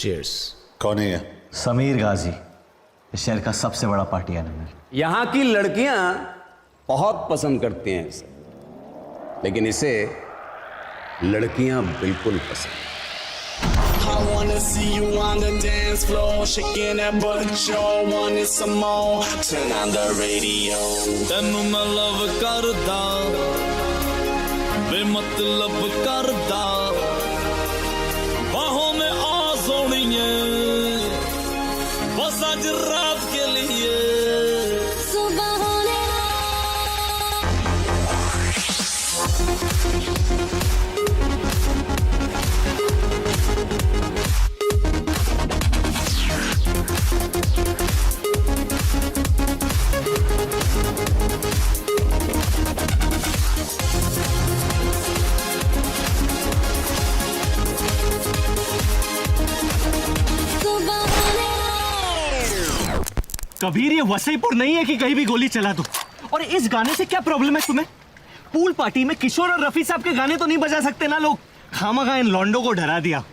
Cheers. कौन है ये? समीर गाजी, इस शहर का सबसे बड़ा पार्टी एनिमल। यहां की लड़कियां बहुत पसंद करती हैं इसे, लेकिन इसे लड़कियां बिल्कुल पसंद। I wanna see you on the dance floor, shaking that butt, show wanted some more. Turn on the radio. ਤੈਨੂੰ ਮੈਂ ਲਵ ਕਰਦਾ, ਬੇਮਤਲਬ ਕਰਦਾ, ਬਾਹੋਂ में आ सोनिए, बस आज रात के लिए। सुबह होने कबीर, ये वसईपुर नहीं है कि कहीं भी गोली चला दो। और इस गाने से क्या प्रॉब्लम है तुम्हें? पूल पार्टी में किशोर और रफी साहब के गाने तो नहीं बजा सकते ना लोग? खामखा इन लॉन्डो को डरा दिया।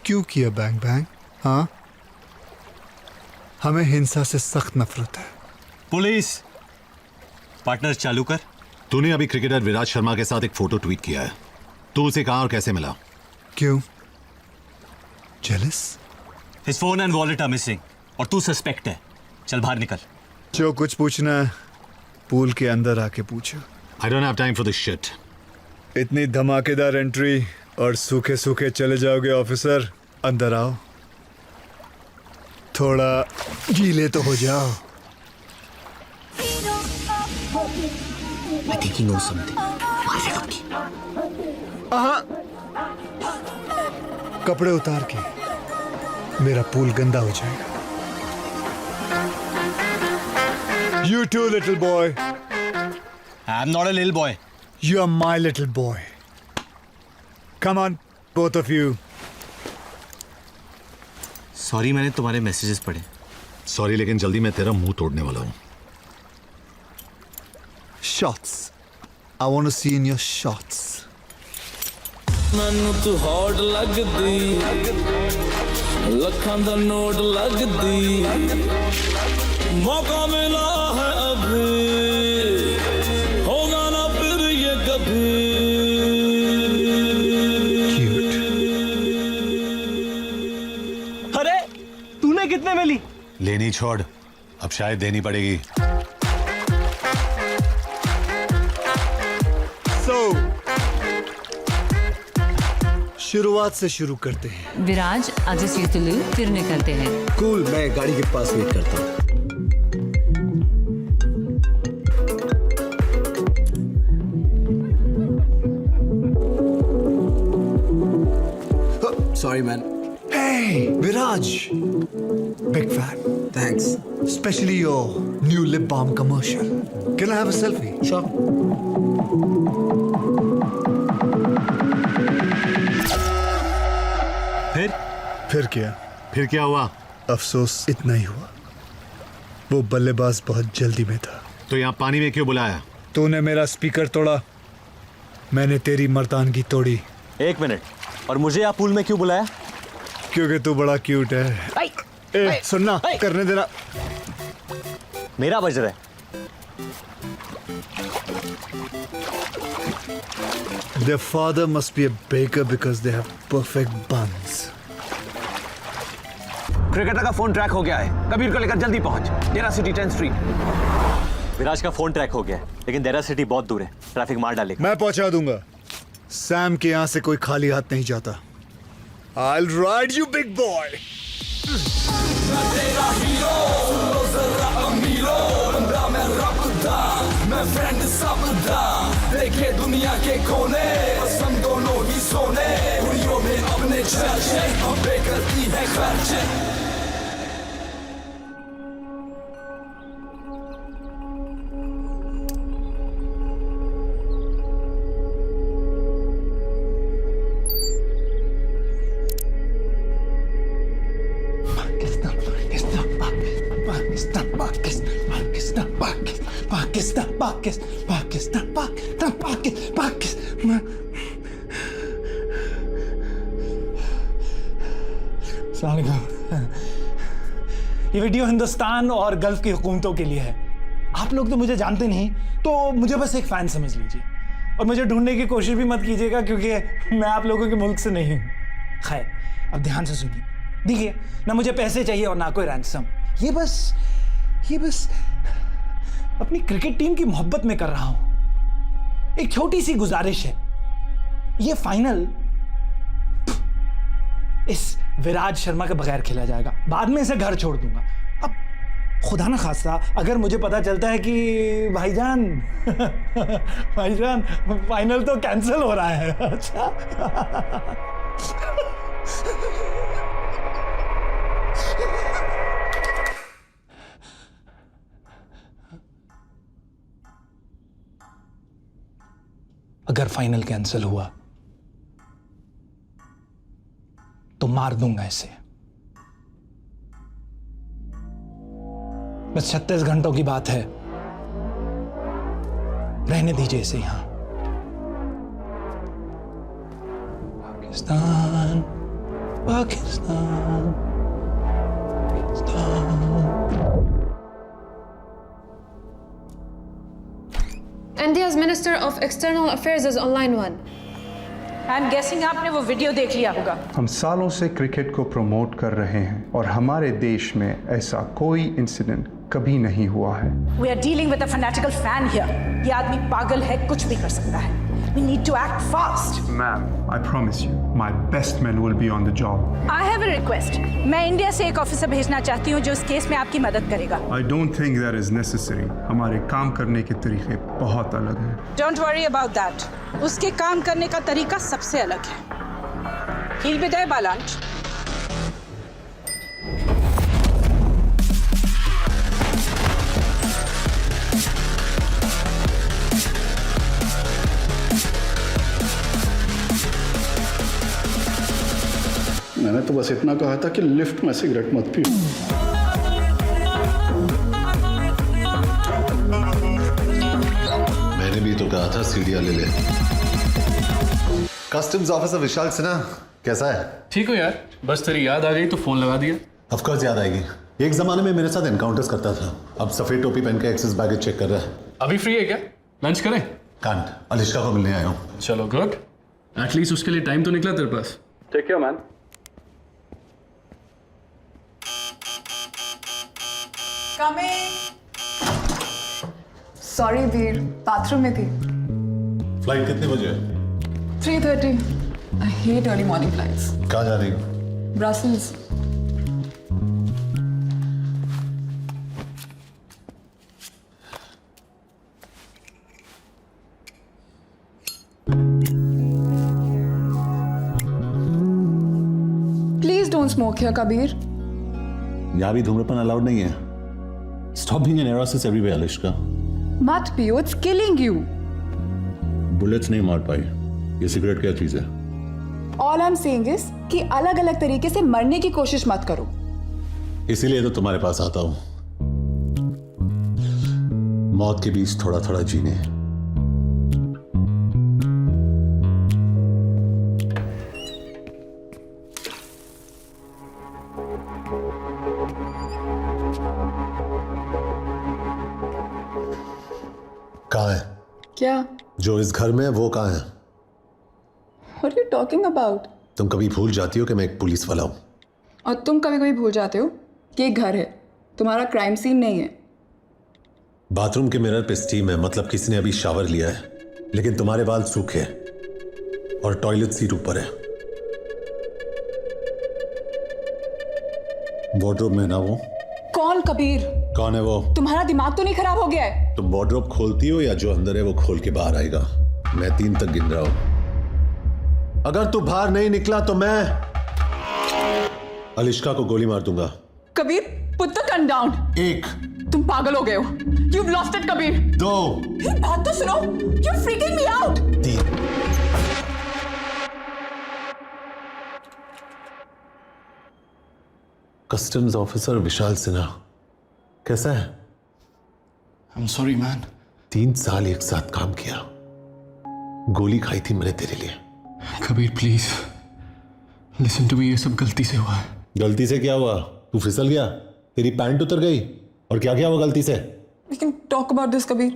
क्यों किया बैंग बैंग? हाँ, हमें हिंसा से सख्त नफरत है। पुलिस पार्टनर चालू कर। तूने अभी क्रिकेटर विराट शर्मा के साथ एक फोटो ट्वीट किया है। तू उसे कहां और कैसे मिला? क्यों? Jealous? His phone and wallet are missing और तू सस्पेक्ट है। चल बाहर निकल। जो कुछ पूछना है पूल के अंदर आके पूछो। I don't have time for this shit. इतनी धमाकेदार एंट्री और सूखे सूखे चले जाओगे ऑफिसर? अंदर आओ, थोड़ा गीले तो हो जाओ। I think he knows something. कपड़े उतार के, मेरा पूल गंदा हो जाएगा। You too, little boy. I'm not a little boy. You are my little boy. Come on, both of you. Sorry, मैंने तुम्हारे मैसेजेस पढ़े। सॉरी, लेकिन जल्दी मैं तेरा मुंह तोड़ने वाला हूं। Shots. I want to see in your shots. ਮੈਨੂੰ ਤੂੰ ਹੌਟ ਲੱਗਦੀ, ਲੱਖਾਂ ਦਾ ਨੋਟ ਲੱਗਦੀ, ਮੌਕਾ ਮਿਲਾ है अभी, होगा ना फिर ये कभी। Cute. अरे तूने कितने में ली? लेनी छोड़, अब शायद देनी पड़ेगी। So, शुरुआत से शुरू करते हैं। विराज आज सीतलू फिर निकलते हैं। कूल, मैं गाड़ी के पास वेट करता हूँ। Sorry, man. Hey, Viraj. Big fan. Thanks. Especially your new lip balm commercial. Can I have a selfie? Sure. फिर क्या? फिर क्या हुआ? अफसोस इतना ही हुआ, वो बल्लेबाज बहुत जल्दी में था। तो यहाँ पानी में क्यों बुलाया? तूने मेरा स्पीकर तोड़ा, मैंने तेरी मर्दानगी तोड़ी। एक मिनट, और मुझे आप पूल में क्यों बुलाया? क्योंकि तू बड़ा क्यूट है। ए, सुनना, करने देना। मेरा बज रहा है। Their father must be a baker because they have perfect buns. Cricketer का फोन ट्रैक हो गया है, कबीर को लेकर जल्दी पहुंच। डेरा सिटी 10th स्ट्रीट। विराज का फोन ट्रैक हो गया है, लेकिन डेरा सिटी बहुत दूर है, ट्रैफिक मार डालेगा। मैं पहुंचा दूंगा। सैम के यहां से कोई खाली हाथ नहीं जाता। I'll ride you, big boy. मैं फ्रेंड सबदा, देखे दुनिया के कोने, पसंद दोनों ही सोने, कुड़ियों में अपने चर्चे, अबे करती है खर्चे। अस्सलाम वालेकुम। ये वीडियो हिंदुस्तान और गल्फ की हुकूमतों के लिए है। आप लोग तो मुझे जानते नहीं, तो मुझे बस एक फैन समझ लीजिए और मुझे ढूंढने की कोशिश भी मत कीजिएगा, क्योंकि मैं आप लोगों के मुल्क से नहीं हूँ। खैर, अब ध्यान से सुनिए। देखिए, ना मुझे पैसे चाहिए और ना कोई रैंसम। ये बस अपनी क्रिकेट टीम की मोहब्बत में कर रहा हूं। एक छोटी सी गुजारिश है, ये फाइनल इस विराज शर्मा के बगैर खेला जाएगा। बाद में इसे घर छोड़ दूंगा। अब खुदा ना खास्ता अगर मुझे पता चलता है कि भाईजान फाइनल तो कैंसिल हो रहा है। अच्छा अगर फाइनल कैंसिल हुआ तो मार दूंगा इसे। बस 36 घंटों की बात है, रहने दीजिए इसे यहां। Pakistan Pakistan India's Minister of External Affairs is online one. I'm guessing आपने वो वीडियो देख लिया होगा। हम सालों से क्रिकेट को प्रमोट कर रहे हैं और हमारे देश में ऐसा कोई इंसिडेंट कभी नहीं हुआ है। We are dealing with a fanatical fan here. ये आदमी पागल है, कुछ भी कर सकता है। We need to act fast. Ma'am, I promise you, my best men will be on the job. I have a request. मैं इंडिया से एक ऑफिसर भेजना चाहती हूँ जो इस केस में आपकी मदद करेगा। I don't think that is necessary. हमारे काम करने के तरीके बहुत अलग हैं। Don't worry about that. उसके काम करने का तरीका सबसे अलग है। He'll be there by lunch. मैंने तो बस इतना कहा था कि लिफ्ट में सिगरेट मत पियो। मैंने भी तो कहा था सीढ़ियां ले ले। कस्टम्स ऑफिसर विशाल सिन्हा कैसा है? ठीक हो यार, बस तेरी याद आ गई तो फोन लगा दिया। ऑफ कोर्स याद आएगी। एक जमाने में मेरे साथ एनकाउंटर्स करता था, अब सफेद टोपी पहन के एक्सेस बैगेज चेक कर रहा है। अभी फ्री है क्या? लंच करें? कांट, अलिश्का को मिलने आया हूँ। चलो गुड, एटलीस्ट उसके लिए टाइम तो निकला तेरे पास। Take care man. Sorry Veer, bathroom में थी। फ्लाइट कितने बजे? 3:30। I hate early morning flights. कहाँ जा रही? Brussels. Please don't smoke here Kabir. यहाँ भी धूम्रपान अलाउड नहीं है। Stop being an neurosis everywhere Alishka. मत पियो, इट्स किलिंग यू। बुलेट्स नहीं मार पाई। ये सिगरेट क्या चीज है? All I am saying is कि अलग अलग तरीके से मरने की कोशिश मत करो। इसीलिए तो तुम्हारे पास आता हूं, मौत के बीच थोड़ा थोड़ा जीने। कहाँ है? क्या? जो इस घर में है वो कहाँ है? What are you talking about? तुम कभी भूल जाती हो कि मैं एक पुलिस वाला हूं। और तुम कभी कभी भूल जाते हो कि एक घर है, तुम्हारा क्राइम सीन नहीं है। बाथरूम के मिरर पे स्टीम है, मतलब किसी ने अभी शावर लिया है, लेकिन तुम्हारे बाल सूखे और टॉयलेट सीट ऊपर है। वार्डरोब में ना वो। कौन कबीर? कौन है वो? तुम्हारा दिमाग तो नहीं खराब हो गया है? तुम वार्डरोब खोलती हो या जो अंदर है वो खोल के बाहर आएगा? मैं 3 तक गिन रहा हूं। अगर तू बाहर नहीं निकला तो मैं अलिश्का को गोली मार दूंगा। Kabir, put the gun down. 1। तुम पागल हो गए हो। You've lost it, Kabir. 2। बात तो सुनो। You're freaking me out। 3। Customs officer Vishal Sinha कैसा है? I'm sorry man। 3 साल एक साथ काम किया, गोली खाई थी मैंने तेरे लिए। Kabir please listen to me, ये सब गलती से हुआ है। गलती से क्या हुआ? तू फिसल गया, तेरी पैंट उतर गई, और क्या क्या हुआ गलती से? लेकिन टॉक अबाउट दिस कबीर,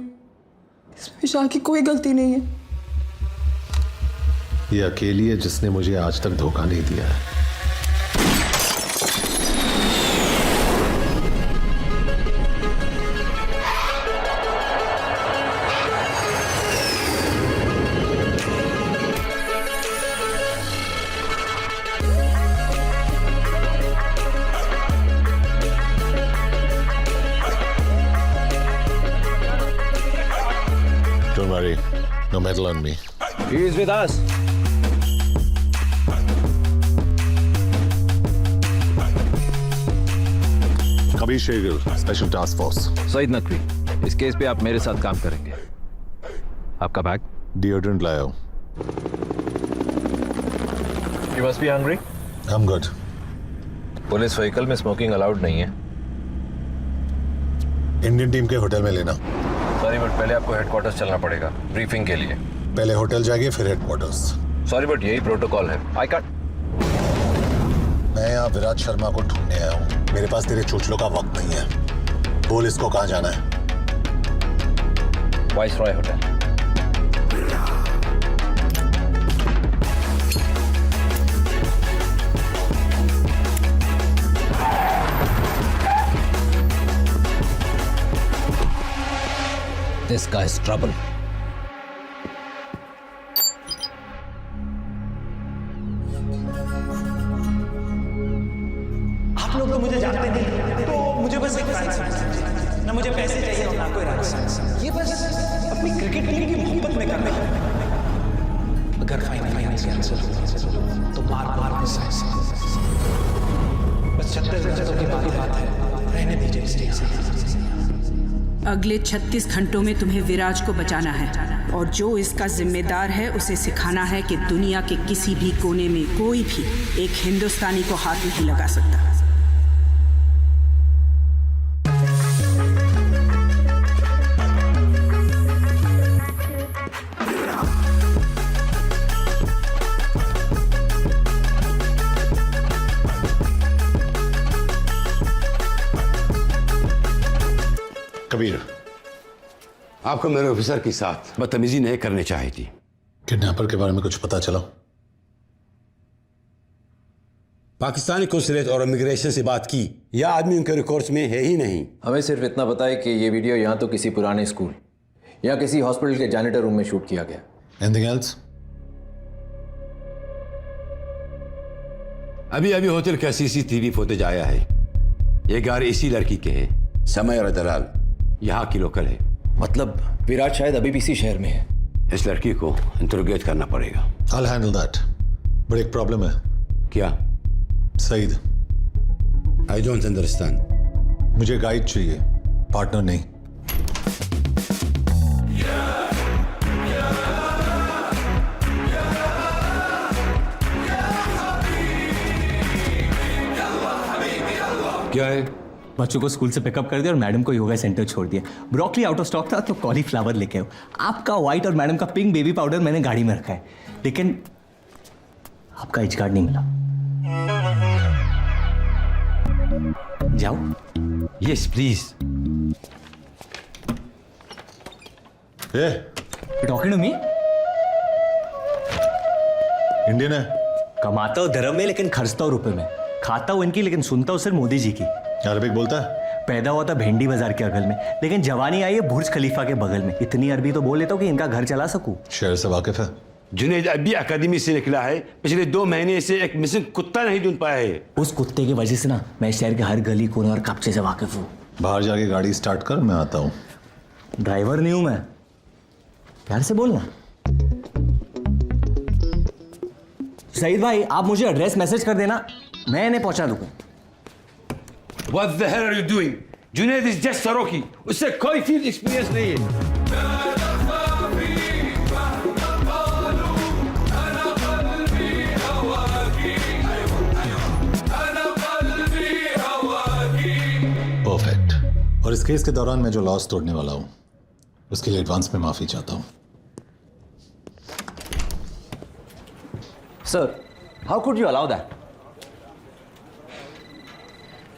इसमें विशाल की कोई गलती नहीं है। ये अकेली है जिसने मुझे आज तक धोखा नहीं दिया है। Don't worry, no metal on me. He is with us. Kabir Shergill, special task force. Saeed Naqvi, इस केस पे आप मेरे साथ काम करेंगे। आपका बैग? डिओड्रेंट लाया हूं। You must be hungry? I'm good. Police vehicle में स्मोकिंग अलाउड नहीं है। इंडियन टीम के होटल में लेना। सॉरी बट पहले आपको हेडक्वार्टर्स चलना पड़ेगा ब्रीफिंग के लिए। पहले होटल जाएंगे फिर हेडक्वार्टर्स। सॉरी बट यही प्रोटोकॉल है। I can't. मैं यहाँ विराट शर्मा को ढूंढने आया हूँ। मेरे पास तेरे चोचलों का वक्त नहीं है। बोल इसको कहाँ जाना है? Viceroy hotel. This guy's trouble. आप लोग तो मुझे जानते नहीं, तो मुझे बस एक फैन समझ लीजिए। ना मुझे पैसे चाहिए और ना कोई राज। ये बस अपनी क्रिकेट टीम की मोहब्बत में कर रहे हैं। अगर फाइनल आंसर तो बार बस 36 घंटों की बाकी बात है, रहने दीजिए स्टेज। अगले 36 घंटों में तुम्हें विराज को बचाना है, और जो इसका जिम्मेदार है उसे सिखाना है कि दुनिया के किसी भी कोने में कोई भी एक हिंदुस्तानी को हाथ नहीं लगा सकता। कबीर, आपको मेरे ऑफिसर के साथ बदतमीजी नहीं करनी चाहिए थी। किडनैपर के बारे में कुछ पता चला? पाकिस्तानी कौंसलेट और इमिग्रेशन से बात की, यह आदमी उनके रिकॉर्ड्स में है ही नहीं। हमें सिर्फ इतना पता है कि ये वीडियो यहाँ तो किसी पुराने स्कूल या किसी हॉस्पिटल के जैनिटर रूम में शूट किया गया। Anything else? अभी होटल का CCTV फुटेज आया है। ये गाड़ी इसी लड़की के है, समय और दलाल यहाँ की लोकल है। मतलब विराट शायद अभी भी इसी शहर में है। इस लड़की को इंटरोगेट करना पड़ेगा। I'll handle that. बट एक प्रॉब्लम है। क्या? Saeed, I don't understand. मुझे गाइड चाहिए, पार्टनर नहीं। क्या है? बच्चों को स्कूल से पिकअप कर दिया और मैडम को योगा सेंटर छोड़ दिया। ब्रोकली आउट ऑफ स्टॉक था तो कॉलीफ्लावर लेके आओ। आपका व्हाइट और मैडम का पिंक बेबी पाउडर मैंने गाड़ी में रखा है, लेकिन आपका एच कार्ड नहीं मिला। जाओ। Yes please. Talking to me? Indian है। कमाता हूँ धर्म में लेकिन खर्चता हूँ रुपए में। खाता हूँ इनकी लेकिन सुनता हूँ सिर्फ मोदी जी की। अरबिक बोलता है? पैदा हुआ था भेंडी बाजार के अगल में, लेकिन जवानी आई है बुर्ज खलीफा के बगल में। इतनी अरबी तो बोल लेता हूँ कि इनका घर चला सकूं। शहर से वाकिफ है? जुनैद अभी अकादमी से निकला है। पिछले 2 महीने से एक मिसिंग कुत्ता नहीं ढूंढ पाया है। उस कुत्ते की वजह से ना मैं शहर के हर गली कोने और कब्जे से वाकिफ हूँ। बाहर जाके गाड़ी स्टार्ट कर, मैं आता हूँ। ड्राइवर नहीं हूं मैं, प्यार से बोलना। सईद भाई, आप मुझे एड्रेस मैसेज कर देना, मैं इन्हें पहुंचा दूंगा। What the hell are you doing? Junaid is just सरोकी, उससे कोई फील्ड एक्सपीरियंस नहीं है। परफेक्ट। और इस केस के दौरान मैं जो लॉस तोड़ने वाला हूं उसके लिए एडवांस में माफी चाहता हूं। Sir, how could you allow that?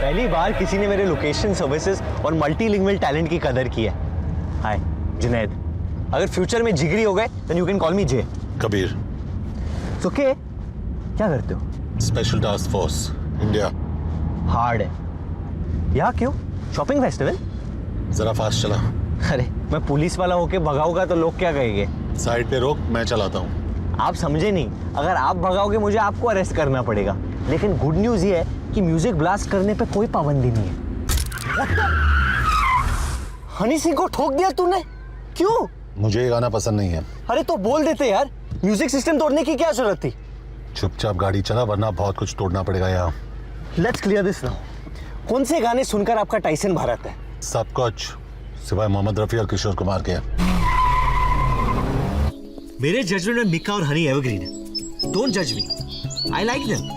पहली बार किसी ने मेरे लोकेशन सर्विसेज और मल्टीलिंगुअल टैलेंट की कदर की है। हाय जुनैद, अगर फ्यूचर में जिगरी हो गए then you can call me J. Kabir. Okay, क्या करते हो? Special task force India. Hard है। यहाँ क्यों? Shopping festival? जरा फास्ट चला। अरे मैं पुलिस वाला होके भगाऊंगा तो लोग क्या कहेंगे? साइड पे रोक, मैं चलाता हूँ। आप समझे नहीं, अगर आप भगाओगे मुझे आपको अरेस्ट करना पड़ेगा। लेकिन गुड न्यूज ये है कि म्यूजिक ब्लास्ट करने पे कोई पाबंदी नहीं है। हनी सिंह को ठोक दिया तूने? क्यों? मुझे ये गाना पसंद नहीं है। अरे तो बोल देते यार, म्यूजिक सिस्टम तोड़ने की क्या जरूरत थी? चुपचाप गाड़ी चला वरना बहुत कुछ तोड़ना पड़ेगा यहाँ। Let's clear this now. कौन से गाने सुनकर आपका टाइसन भारत है? सब कुछ सिवाय मोहम्मद रफी और किशोर कुमार के। मेरे जजमेंट में मिक्का और हनी एवरग्रीन है। डोंट जज me, I like them.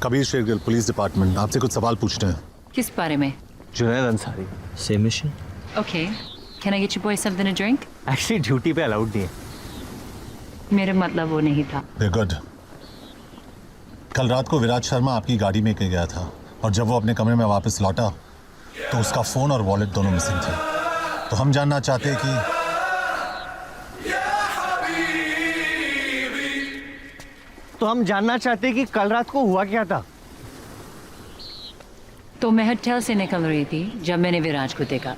Kabir Shergill, police department, आपसे कुछ सवाल पूछते हैं। किस बारे में? Junaid Ansari, same mission. Okay, can I get you boys something to drink? Actually duty पे अलाउड नहीं है। मेरा मतलब वो नहीं था। गुड। कल रात को विराज शर्मा आपकी गाड़ी में गया था और जब वो अपने कमरे में वापस लौटा तो उसका फोन और वॉलेट दोनों मिसिंग थे। तो हम जानना चाहते हैं कि कल रात को हुआ क्या था? तो मैं होटल से निकल रही थी जब मैंने विराज को देखा।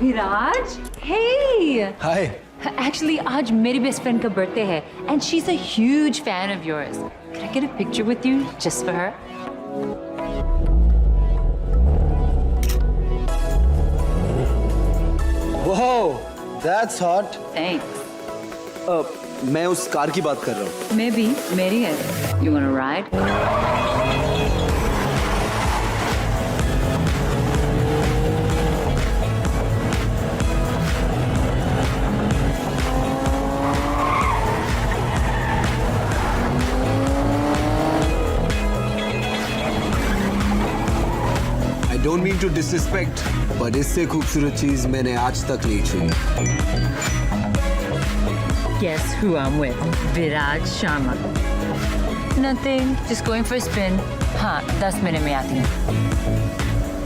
विराज, हे हाय। एक्चुअली आज मेरी बेस्ट फ्रेंड का बर्थडे है and she is a huge fan of yours. Can I get a picture with you just for her? Wow, that's hot. Thanks. मैं उस कार की बात कर रहा हूँ। मैं भी, मेरी है। You wanna ride? I don't mean to disrespect, but इससे खूबसूरत चीज मैंने आज तक नहीं छुई। Guess who I'm with? Viraj Sharma. Nothing, just going for a spin. हाँ, 10 मिनट में आती हूँ।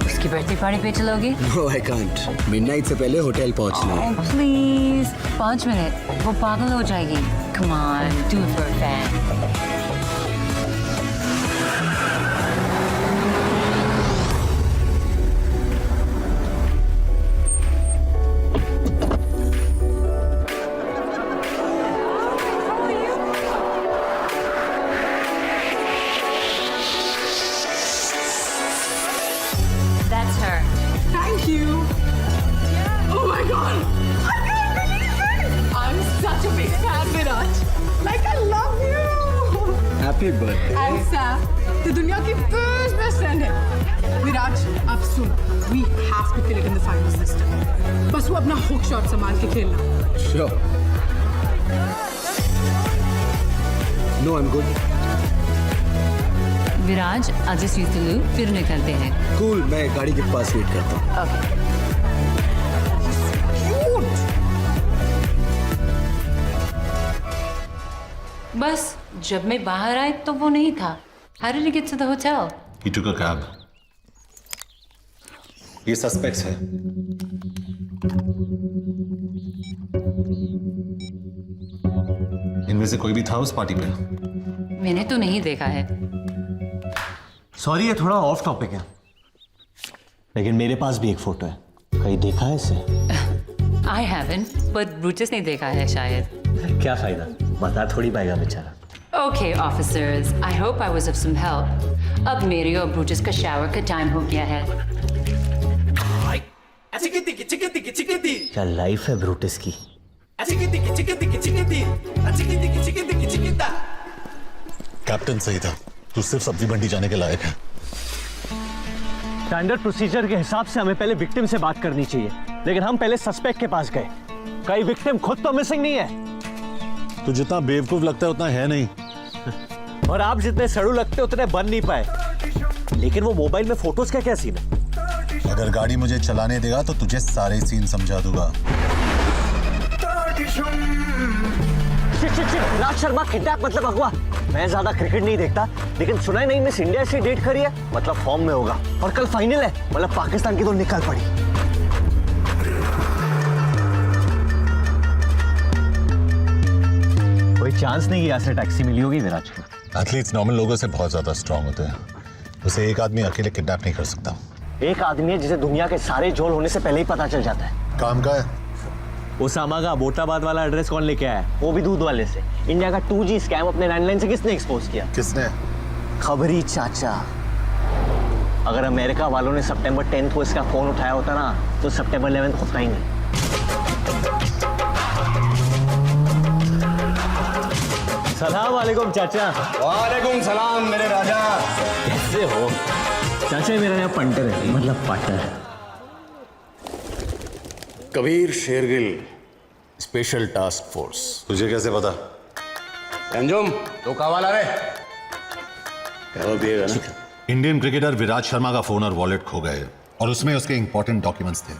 उसकी बर्थडे पार्टी पे चलोगी? No, I can't. Midnight से पहले होटल पहुँचना है। Oh, please, 5 मिनट, वो पागल हो जाएगी। Come on, do it for a fan. That's her. Thank you. Oh my god. I can't believe it. I'm such a big fan, Viraj. Like I love you. Happy birthday. And Sam, the दुनिया की best friend है. Viraj, अब सुन. We have to kill it in the final system. बस वो अपना hook shot संभाल के खेलना. Sure. No, I'm good. Viraj, I'll just use the loo, फिर निकलते हैं। Cool, मैं गाड़ी के पास वेट करता हूँ। Okay. बस जब मैं बाहर आई तो वो नहीं था। How did you get to the hotel? He took a cab. ये सस्पेक्ट्स है। इनमें से कोई भी था उस पार्टी में? मैंने तो नहीं देखा है। सॉरी, ये थोड़ा ऑफ टॉपिक है, लेकिन मेरे पास भी एक फोटो है। कहीं देखा है इसे? I haven't, but Brutus ने देखा है शायद। क्या फायदा, बता थोड़ी पाएगा बेचारा। Okay, officers, I hope I was of some help. अब मेरे और Brutus का शावर का टाइम हो गया है। क्या लाइफ है ब्रूटस की? कैप्टन सही था, तू सिर्फ सब्जी मंडी जाने के लायक है। स्टैंडर्ड प्रोसीजर के हिसाब से हमें पहले विक्टिम से बात करनी चाहिए, लेकिन हम पहले सस्पेक्ट के पास गए। कई विक्टिम खुद तो मिसिंग नहीं है। तू जितना बेवकूफ लगता है उतना है नहीं। और आप जितने सड़ू लगते उतने बन नहीं पाए। लेकिन वो मोबाइल में फोटोज का क्या सीन है? अगर गाड़ी मुझे चलाने देगा तो तुझे सारे सीन समझा दूंगा। राज शर्मा किडनैप मतलब अगवा। मैं ज्यादा क्रिकेट नहीं देखता, लेकिन सुना ही नहीं मिस इंडिया से डेट करी है, मतलब फॉर्म में होगा। और कल फाइनल है, मतलब पाकिस्तान की तो निकल पड़ी। कोई चांस नहीं यहाँ से टैक्सी मिली होगी विराज को। एथलीट्स नॉर्मल लोगों से बहुत ज्यादा स्ट्रांग होते हैं, उसे एक आदमी अकेले किडनैप नहीं कर सकता। एक आदमी है जिसे दुनिया के सारे झोल होने से पहले ही पता चल जाता है। काम का है। ओसामा का अबोटाबाद वाला एड्रेस कौन लेके आया? वो भी दूध वाले से। इंडिया का 2G स्कैम अपने लैंडलाइन से किसने एक्सपोज किया? किसने? खबरी चाचा। अगर अमेरिका वालों ने सितंबर 10 को इसका फोन उठाया होता ना, तो सितंबर 11 होता ही नहीं। सलाम वालेकुम चाचा। वालेकुम सलाम मेरे राजा। कैसे हो चाचा? मेरा नाम पंटर है, मतलब पाटर। Kabir Shergill, special task force. तुझे कैसे पता? अंजुम तो कावाला रे पिएगा ना। इंडियन क्रिकेटर विराट शर्मा का फोन और वॉलेट खो गए और उसमें उसके इंपॉर्टेंट डॉक्यूमेंट्स थे।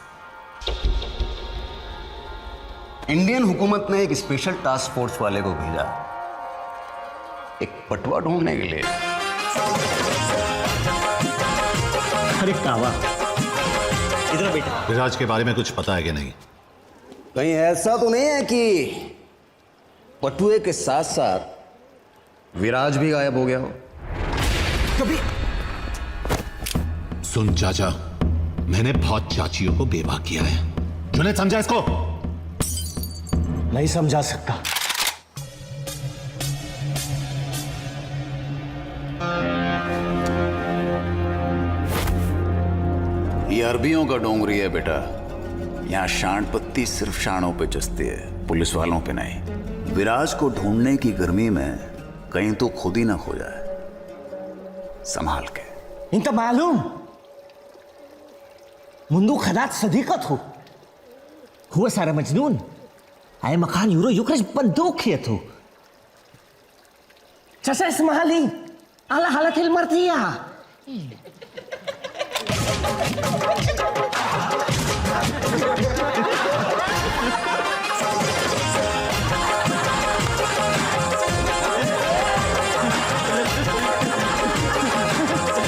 इंडियन हुकूमत ने एक स्पेशल टास्क फोर्स वाले को भेजा एक पटवा ढूंढने के लिए। अरे कावा, इधर बेटा। विराज के बारे में कुछ पता है कि नहीं? कहीं ऐसा तो नहीं है कि पटुए के साथ साथ विराज भी गायब हो गया हो? कभी सुन चाचा, मैंने बहुत चाचियों को बेवा किया है। जुनैद समझा इसको? नहीं समझा सकता। ये अरबियों का डोंगरी है बेटा। यहाँ शांड पत्ती सिर्फ शानों पे जचती है, पुलिस वालों पे नहीं। विराज को ढूंढने की गर्मी में कहीं तो खुद ही ना खो जाए। संभाल के। इंत मालूम मुंदू खदात सदीकत हो हुआ सारा मजनून आए मकान यूरो युक्रज बंदूक किए थो चाचा इसमाली आला हालत हिल मरती है।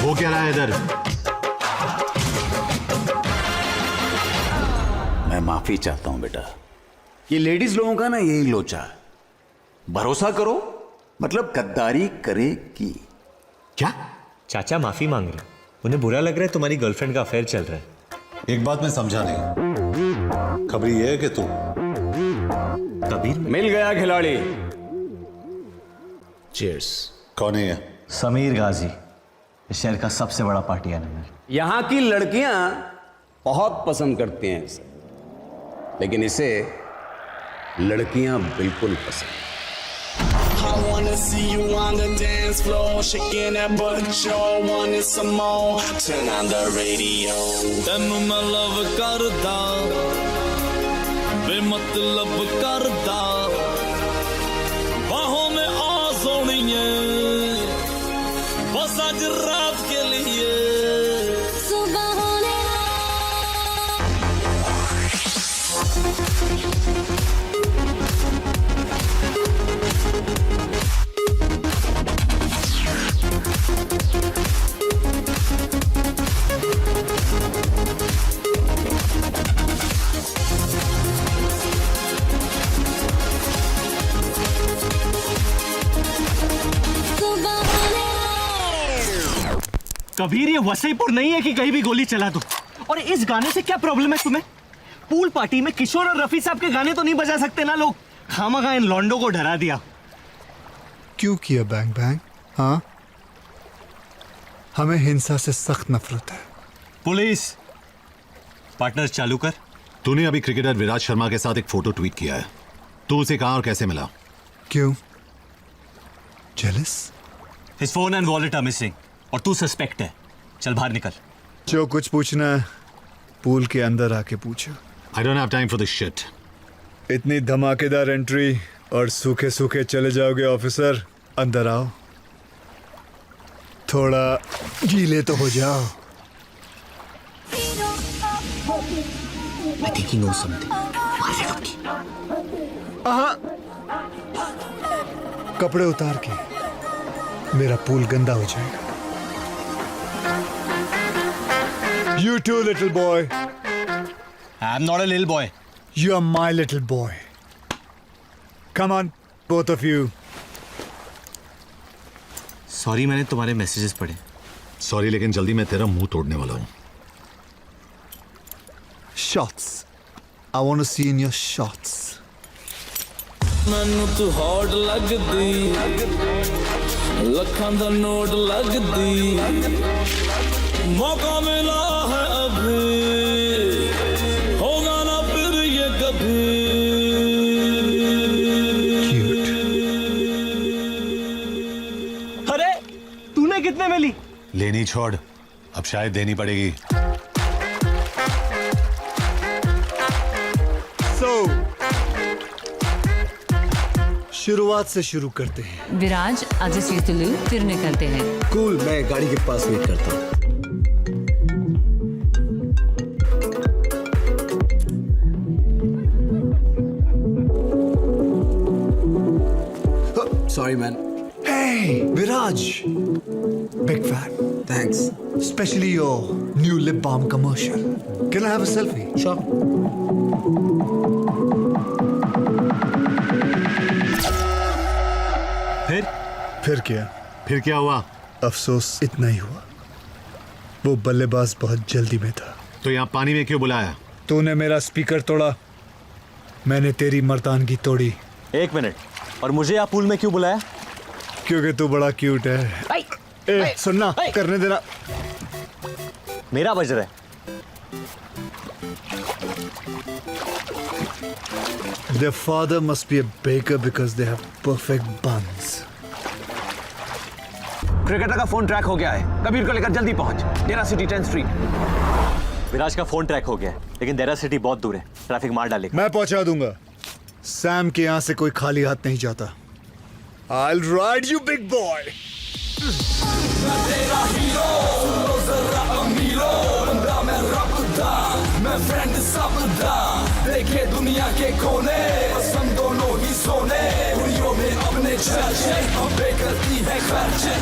वो क्या रहा है इधर? मैं माफी चाहता हूं बेटा। ये लेडीज लोगों का ना यही लोचा है। भरोसा करो मतलब गद्दारी करेगी। क्या? चाचा माफी मांग रहे, उन्हें बुरा लग रहा है तुम्हारी गर्लफ्रेंड का अफेयर चल रहा है। एक बात मैं समझा नहीं, खबरी ये है कि तू कबीर मिल गया खिलाड़ी। चीयर्स। कौन है ये? समीर गाजी, इस शहर का सबसे बड़ा पार्टी एनिमल। यहां की लड़कियां बहुत पसंद करती हैं इसे, लेकिन इसे लड़कियां बिल्कुल पसंद। I wanna see you on the dance floor, shaking that butt, sure wanted some more. Turn on the radio. ਤੈਨੂੰ ਮੈਂ ਲਵ ਕਰਦਾ ਬੇਮਤਲਬ ਕਰਦਾ ਬਾहों में आ सोनिए बस आज रात के लिए सुबह होने कबीर ये वसईपुर नहीं है कि कहीं भी गोली चला दो। और इस गाने से क्या प्रॉब्लम है तुम्हें? पूल पार्टी में किशोर और रफी साहब के गाने तो नहीं बजा सकते ना लोग? खामखा इन लॉन्डो को डरा दिया। क्यों किया बैंग बैंग? हाँ, हमें हिंसा से सख्त नफरत है। पुलिस पार्टनर चालू कर। तूने अभी क्रिकेटर विराट शर्मा के साथ एक फोटो ट्वीट किया है। तू उसे कहां और कैसे मिला? क्यों? Jealous? His phone and wallet are missing और तू सस्पेक्ट है। चल बाहर निकल। जो कुछ पूछना है पूल के अंदर आके पूछो। I don't have time for this shit. इतनी धमाकेदार एंट्री और सूखे सूखे चले जाओगे ऑफिसर? अंदर आओ, थोड़ा गीले तो हो जाओ। I think he knows something. कपड़े उतार के, मेरा पूल गंदा हो जाएगा। You too, little boy. I'm not a little boy. You are my little boy. Come on, both of you. Sorry, मैंने तुम्हारे मैसेजेस पढ़े। सॉरी, लेकिन जल्दी मैं तेरा मुंह तोड़ने वाला हूं। Shots. I want to see in your shots. ਮੈਨੂੰ ਤੂੰ ਹੌਟ ਲੱਗਦੀ, ਲੱਖਾਂ ਦਾ ਨੋਟ ਲੱਗਦੀ, ਮੌਕਾ ਮਿਲਾ ਹੈ ਅਭੀ, ਹੋਗਾ ਨਾ ਫਿਰ ਇਹ ਕਭੀ। अरे तूने कितने में ली? लेनी छोड़, अब शायद देनी पड़ेगी। शुरुआत से शुरू करते हैं। विराज आज से तुलू फिर निकलते हैं। कूल, मैं गाड़ी के पास वेट करता हूँ। Sorry, man. Hey, Viraj. Big fan. Thanks. Especially your new lip balm commercial. Can I have a selfie? Sure. फिर क्या? फिर क्या हुआ? अफसोस इतना ही हुआ, वो बल्लेबाज बहुत जल्दी में था। तो यहाँ पानी में क्यों बुलाया? तूने मेरा स्पीकर तोड़ा, मैंने तेरी मर्दानगी तोड़ी। एक मिनट, और मुझे आप पूल में क्यों बुलाया? क्योंकि तू बड़ा क्यूट है। ए, सुनना, करने देना। मेरा बज रहा है। Their father must be a baker because they have perfect buns. Cricketer का फोन ट्रैक हो गया है। कबीर को लेकर जल्दी पहुंच। डेरा सिटी 10th स्ट्रीट। विराज का फोन ट्रैक हो गया है, लेकिन डेरा सिटी बहुत दूर है, ट्रैफिक मार डालेगा। मैं पहुंचा दूंगा। सैम के यहां से कोई खाली हाथ नहीं जाता। I'll ride you, big boy. मैं तेरा हीरो, सुनो जरा अमीरो, बंदा मैं रब दा, मैं फ्रेंड सब दा, देखे दुनिया के कोने, बस हम दोनों ही सोने, कुड़ियों में अपने चर्चे, अब करती है खर्चे।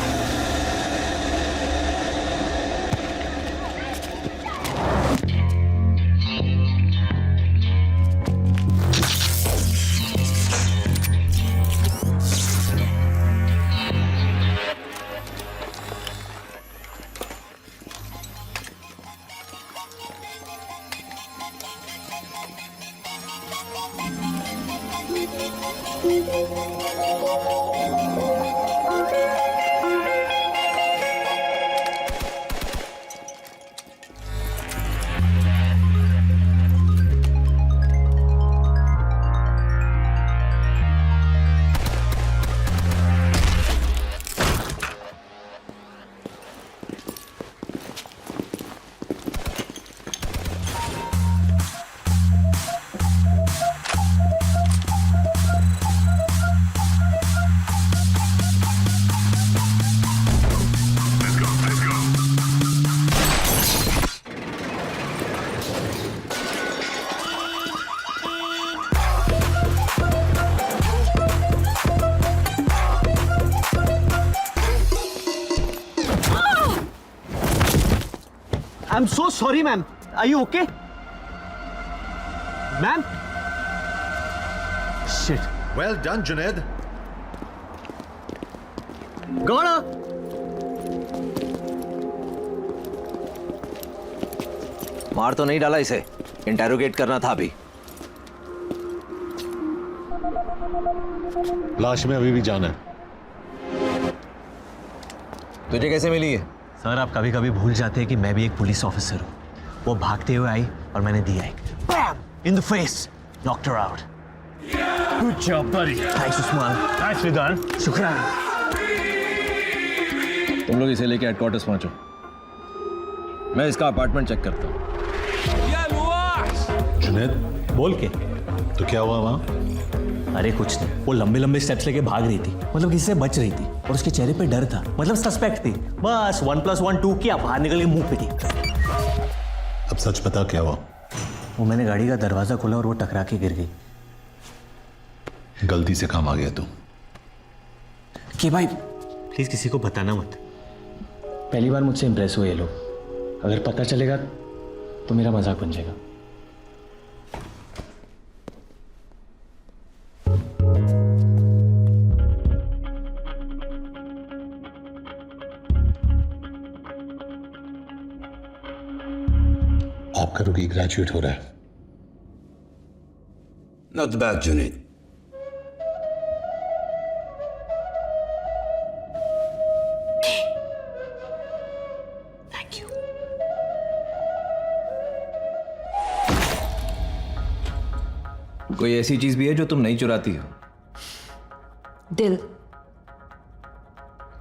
I'm so sorry, ma'am. Are you okay? Ma'am? Shit. Well done, Junaid. मार तो नहीं डाला इसे, इंटेरोगेट करना था अभी। लाश में अभी भी जान है। तुझे कैसे मिली है? सर आप कभी कभी भूल जाते हैं कि मैं भी एक पुलिस ऑफिसर हूँ। वो भागते हुए आई और मैंने दिया एक in the face, knocked her out. Good job buddy. Thanks Usman. Thanks Vidaan. शुक्रिया। तुम लोग इसे लेके हेडक्वार्टर्स पहुंचो, मैं इसका अपार्टमेंट चेक करता हूँ। जुनैद बोल के तो क्या हुआ वहाँ? अरे कुछ नहीं, वो लंबे लंबे स्टेप्स लेके भाग रही थी, मतलब किसी से बच रही थी और उसके चेहरे पे डर था, मतलब सस्पेक्ट थी। बस 1+1 2 किया, बाहर निकल के मुंह पिटी। अब सच बता क्या हुआ? वो मैंने गाड़ी का दरवाजा खोला और वो टकरा के गिर गई। गलती से काम आ गया तू। कि भाई प्लीज किसी को बताना मत। पहली बार मुझसे इंप्रेस हुए ये लोग, अगर पता चलेगा तो मेरा मजाक बन जाएगा। आपका रुकी ग्रेजुएट हो रहा है। Not bad, Junaid. Thank you. कोई ऐसी चीज भी है जो तुम नहीं चुराती हो? दिल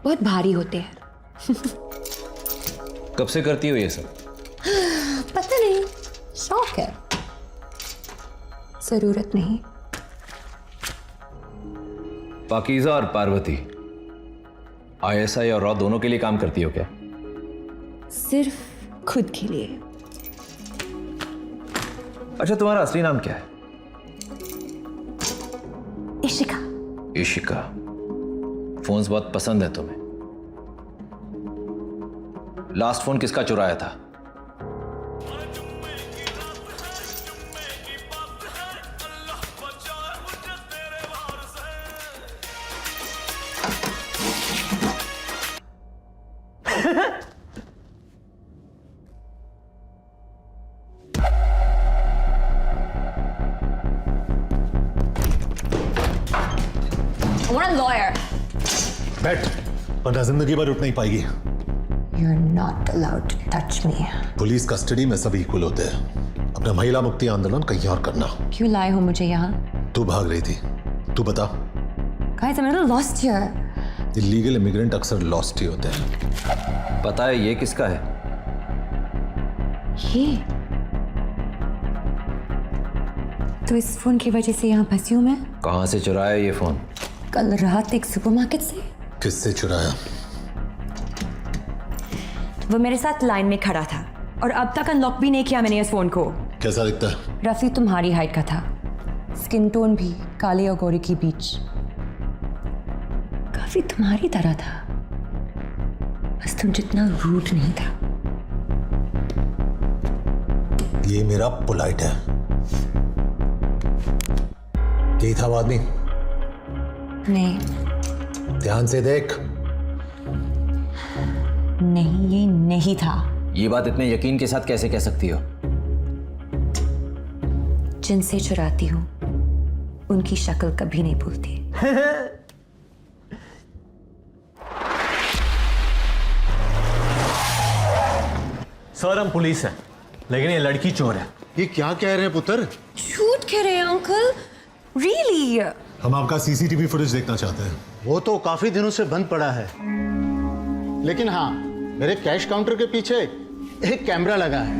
बहुत भारी होते हैं। कब से करती हो ये सब? पता नहीं, शौक है, जरूरत नहीं। पाकीज़ा और पार्वती ISI और रॉ दोनों के लिए काम करती हो क्या? सिर्फ खुद के लिए। अच्छा, तुम्हारा असली नाम क्या है? इशिका। इशिका। फोन्स बहुत पसंद है तुम्हें। लास्ट फोन किसका चुराया था? I want a lawyer. बैठ, वरना जिंदगी भर उठ नहीं पाएगी। You're not allowed to touch me. Police custody में सब इक्वल होते हैं। अपना महिला मुक्ति आंदोलन कहीं और करना। क्यों लाए हो मुझे यहाँ? तू भाग रही थी, तू बता। Guys, I'm a little lost here. Illegal immigrant अक्सर लॉस्ट ही होते हैं। पता है ये किसका है? ये तो इस फोन की वजह से यहाँ फंसी हूँ मैं। कहाँ से चुराया ये फोन? कल रात एक सुपरमार्केट से। किससे चुराया? वो मेरे साथ लाइन में खड़ा था और अब तक अनलॉक भी नहीं किया मैंने इस फोन को। कैसा दिखता है? रफी तुम्हारी हाइट का था, स्किन टोन भी काले और गोरे के बीच, काफी तुम्हारी तरह था, बस तुम जितना रूड नहीं था। ये मेरा पोलाइट है। यही था वो आदमी? नहीं। ध्यान से देख। नहीं, ये नहीं था। ये बात इतने यकीन के साथ कैसे कह सकती हो? जिनसे चुराती हूँ उनकी शक्ल कभी नहीं भूलती। सर हम पुलिस हैं, लेकिन ये लड़की चोर है। ये क्या कह रहे हैं पुत्र? झूठ कह रहे हैं अंकल। रियली? हम आपका CCTV फुटेज देखना चाहते हैं। वो तो काफी दिनों से बंद पड़ा है, लेकिन हाँ, मेरे कैश काउंटर के पीछे एक कैमरा लगा है।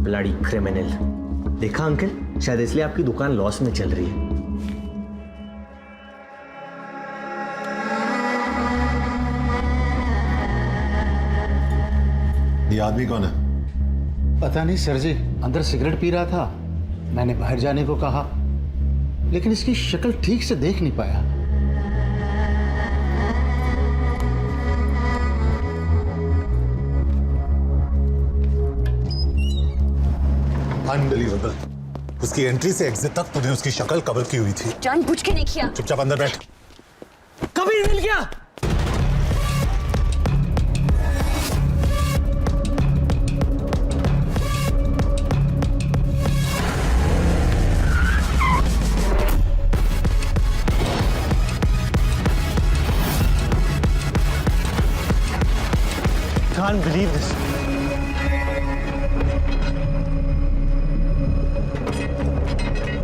Bloody criminal. देखा अंकल, शायद इसलिए आपकी दुकान लॉस में चल रही है। ये आदमी कौन है? पता नहीं सर जी, अंदर सिगरेट पी रहा था, मैंने बाहर जाने को कहा, लेकिन इसकी शक्ल ठीक से देख नहीं पाया। अनबिलीवेबल। उसकी एंट्री से एग्जिट तक तूने उसकी शक्ल कवर की हुई थी। जानबूझ के नहीं किया। चुपचाप अंदर बैठ। कबीर मिल गया। Can't believe this.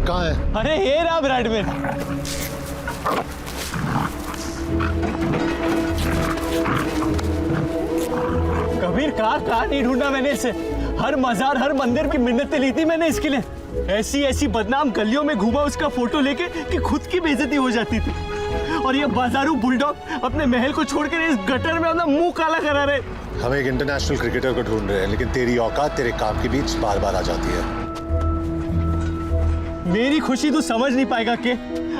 कहाँ है? अरे ये रहा ब्रैडमैन। कबीर कहाँ नहीं ढूंढा मैंने इसे। हर मजार हर मंदिर की मिन्नतें ली थी मैंने इसके लिए। ऐसी बदनाम गलियों में घूमा उसका फोटो लेके कि खुद की बेइज्जती हो जाती थी। और ये बाजारू बुलडॉग अपने महल को छोड़कर इस गटर में अपना मुंह काला करा रहे। हम एक इंटरनेशनल क्रिकेटर को ढूंढ रहे हैं, लेकिन तेरी औकात तेरे काम के बीच बार बार आ जाती है। मेरी खुशी तू समझ नहीं पाएगा कि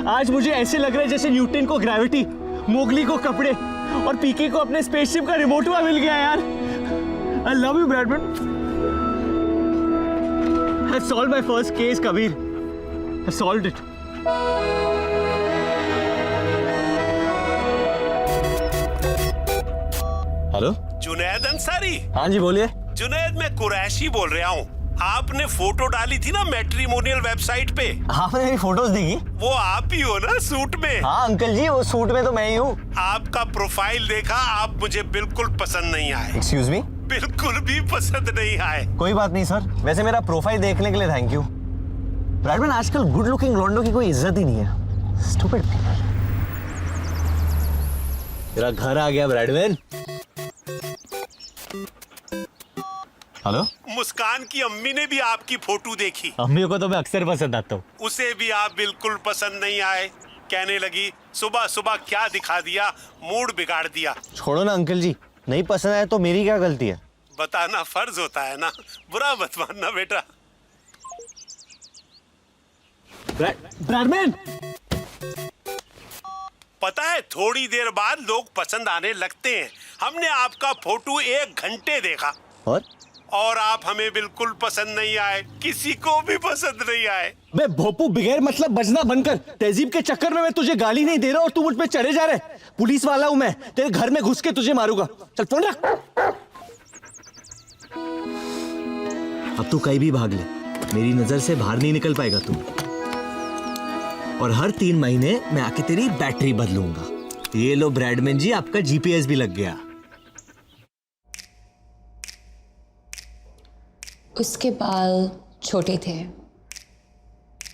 आज मुझे ऐसे लग रहा है जैसे न्यूटन को ग्रेविटी, मोगली को कपड़े और पीके को अपने स्पेसशिप का रिमोट हुआ मिल गया यार। I love you Bradman. I solved my first case, Kabir. I solved it. Hello Junaid Ansari. हाँ जी बोलिए। जुनैद मैं कुरैशी बोल रहा हूँ। आपने फोटो डाली थी ना मैट्रिमोनियल वेबसाइट पे। आपने मेरी फोटोज देखी? वो आप ही हो ना सूट में? हाँ अंकल जी, वो सूट में तो मैं ही हूँ। आपका प्रोफाइल देखा, आप मुझे बिल्कुल पसंद नहीं आए। Excuse me? बिल्कुल भी पसंद नहीं आए। कोई बात नहीं सर, वैसे मेरा प्रोफाइल देखने के लिए थैंक यू। ब्रैडमैन आजकल गुड लुकिंग लॉन्डो की कोई इज्जत ही नहीं है। Stupid people. तेरा घर आ गया ब्रैडमैन। हेलो। मुस्कान की अम्मी ने भी आपकी फोटो देखी। अम्मी को तो मैं अक्सर पसंद आता हूँ। उसे भी आप बिल्कुल पसंद नहीं आए। कहने लगी सुबह सुबह क्या दिखा दिया, मूड बिगाड़ दिया। छोड़ो ना अंकल जी, नहीं पसंद आया तो मेरी क्या गलती है? बताना फर्ज होता है ना, बुरा मत मानना बेटा। ब्रैडमैन, पता है थोड़ी देर बाद लोग पसंद आने लगते हैं। हमने आपका फोटो 1 घंटे देखा और आप हमें बिल्कुल पसंद नहीं आए, किसी को भी पसंद नहीं आए। बे भोपू, बगैर मतलब बजना बनकर तहजीब के चक्कर में मैं तुझे गाली नहीं दे रहा और तू मुझ पे चढ़े जा रहे। पुलिस वाला हूं मैं, तेरे घर में घुस के तुझे मारूंगा। चल फोन रख। अब तू कहीं भी भाग ले, मेरी नजर से बाहर नहीं निकल पाएगा तू। और हर 3 महीने मैं आके तेरी बैटरी बदलूंगा। ये लो ब्रैडमैन जी, आपका जीपीएस भी लग गया। उसके बाल छोटे थे,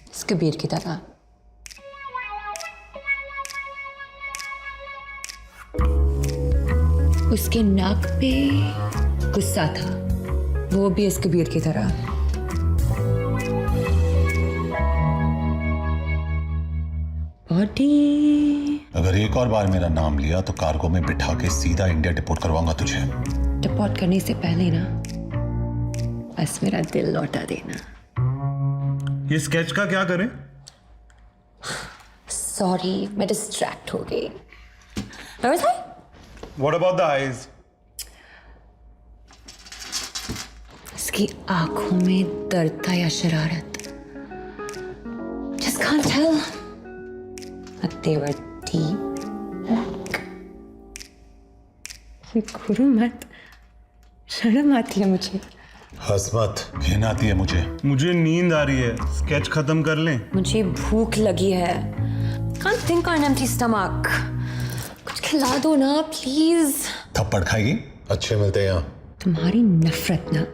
इस कबीर की तरह। उसके नाक पे गुस्सा था, वो भी इस कबीर की तरह। बॉडी। अगर एक और बार मेरा नाम लिया तो कार्गो में बिठा के सीधा इंडिया डिपोर्ट करवाऊंगा तुझे। डिपोर्ट करने से पहले ना बस मेरा दिल लौटा देना। ये स्केच का क्या करें? सॉरी, मैं डिस्ट्रैक्ट हो गई। What about the eyes? इसकी आंखों में दर्द था या शरारत? Just can't tell. But they were deep. गुरु मत, शर्म आती है मुझे। हंस मत, घिन आती है मुझे नींद आ रही है, स्केच खत्म कर लें। मुझे भूख लगी है। Can't think on an empty stomach. कुछ खिला दो ना प्लीज। थप्पड़ खाएगी? अच्छे मिलते हैं यहाँ। तुम्हारी नफरत ना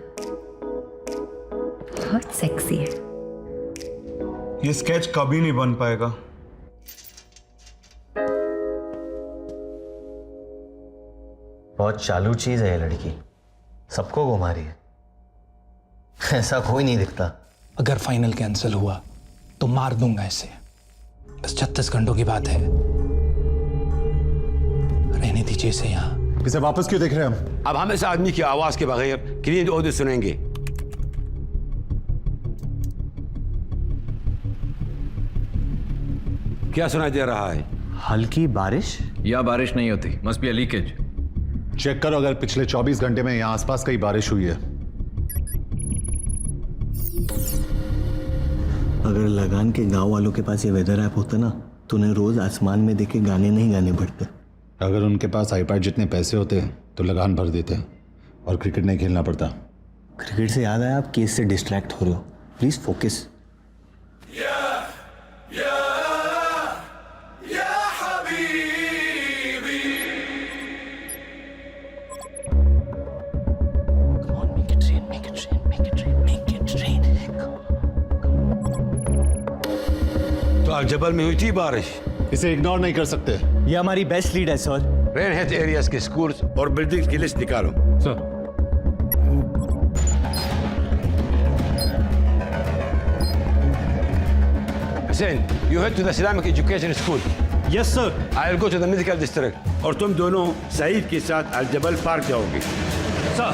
बहुत सेक्सी है। ये स्केच कभी नहीं बन पाएगा। बहुत चालू चीज है ये लड़की, सबको घुमा रही है। ऐसा कोई नहीं दिखता। अगर फाइनल कैंसिल हुआ तो मार दूंगा इसे। बस 36 घंटों की बात है, रहने दीजिए इसे यहाँ। इसे वापस क्यों देख रहे हैं हम? अब हम इस आदमी की आवाज के बगैर कितनी ऑडियो सुनेंगे? क्या सुनाई दे रहा है? हल्की बारिश? या बारिश नहीं होती, must be a leakage. Check करो अगर पिछले 24 घंटे में यहाँ आसपास कहीं बारिश हुई है। अगर लगान के गांव वालों के पास ये वेदर ऐप होता ना तूने रोज आसमान में देखे गाने नहीं गाने पड़ते। अगर उनके पास आईपैड जितने पैसे होते तो लगान भर देते और क्रिकेट नहीं खेलना पड़ता। क्रिकेट से याद आया, आप केस से डिस्ट्रैक्ट हो रहे हो, प्लीज फोकस। तो अल-जबल में हुई थी बारिश। इसे इग्नोर नहीं कर सकते। ये हमारी बेस्ट लीड है सर। रेन हेड एरियाज के स्कूल्स और बिल्डिंग्स की लिस्ट निकालो। Sir. Hussein, you head to the Islamic Education School. Yes, sir. I'll go to the medical district. और तुम दोनों सईद के साथ अल-जबल पार्क जाओगे। सर।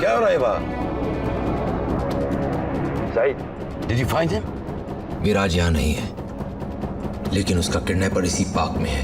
क्या हो रहा है वहाँ Saeed did you find him विराज यहाँ नहीं है, लेकिन उसका किडनैपर इसी पार्क में है।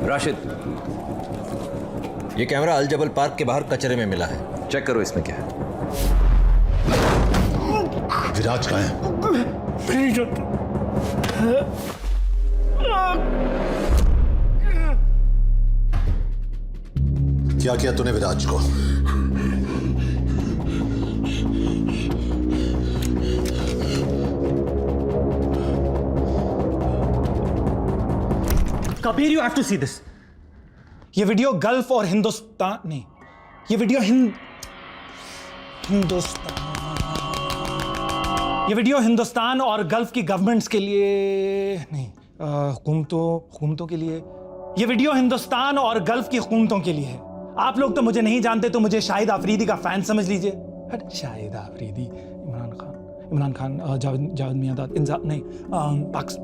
राशिद, ये कैमरा अल-जबल पार्क के बाहर कचरे में मिला है, चेक करो इसमें क्या है। विराज कहाँ है? क्या किया तूने विराज को? Kabir, you have to see this. ये वीडियो गल्फ और हिंदुस्तान नहीं, ये वीडियो हिंदुस्तान और गल्फ की गवर्नमेंट्स के लिए नहीं, हुकूमतों के लिए। ये वीडियो हिंदुस्तान और गल्फ की हुकूमतों के लिए है। आप लोग तो मुझे नहीं जानते, तो मुझे शाहिद आफरीदी का फैन समझ लीजिए। शाहिद आफरीदी, इमरान खान, जावेद मियांदाद, नहीं,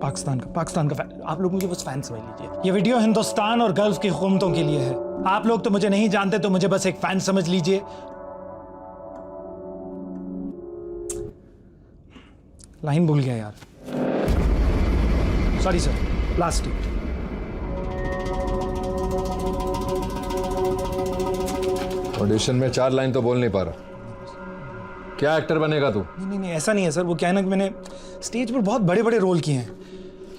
पाकिस्तान का फैन। आप लोग मुझे बस फैन समझ लीजिए। ये वीडियो हिंदुस्तान और गल्फ की हुकूमतों के लिए है। आप लोग तो मुझे नहीं जानते, तो मुझे बस एक फैन समझ लीजिए। लाइन भूल गया यार, सॉरी सर। लास्ट ऑडिशन में 4 लाइन तो बोल नहीं पा रहा। क्या एक्टर बनेगा तू? नहीं, ऐसा नहीं है सर। वो क्या है ना कि मैंने स्टेज पर बहुत बड़े बड़े रोल किए हैं,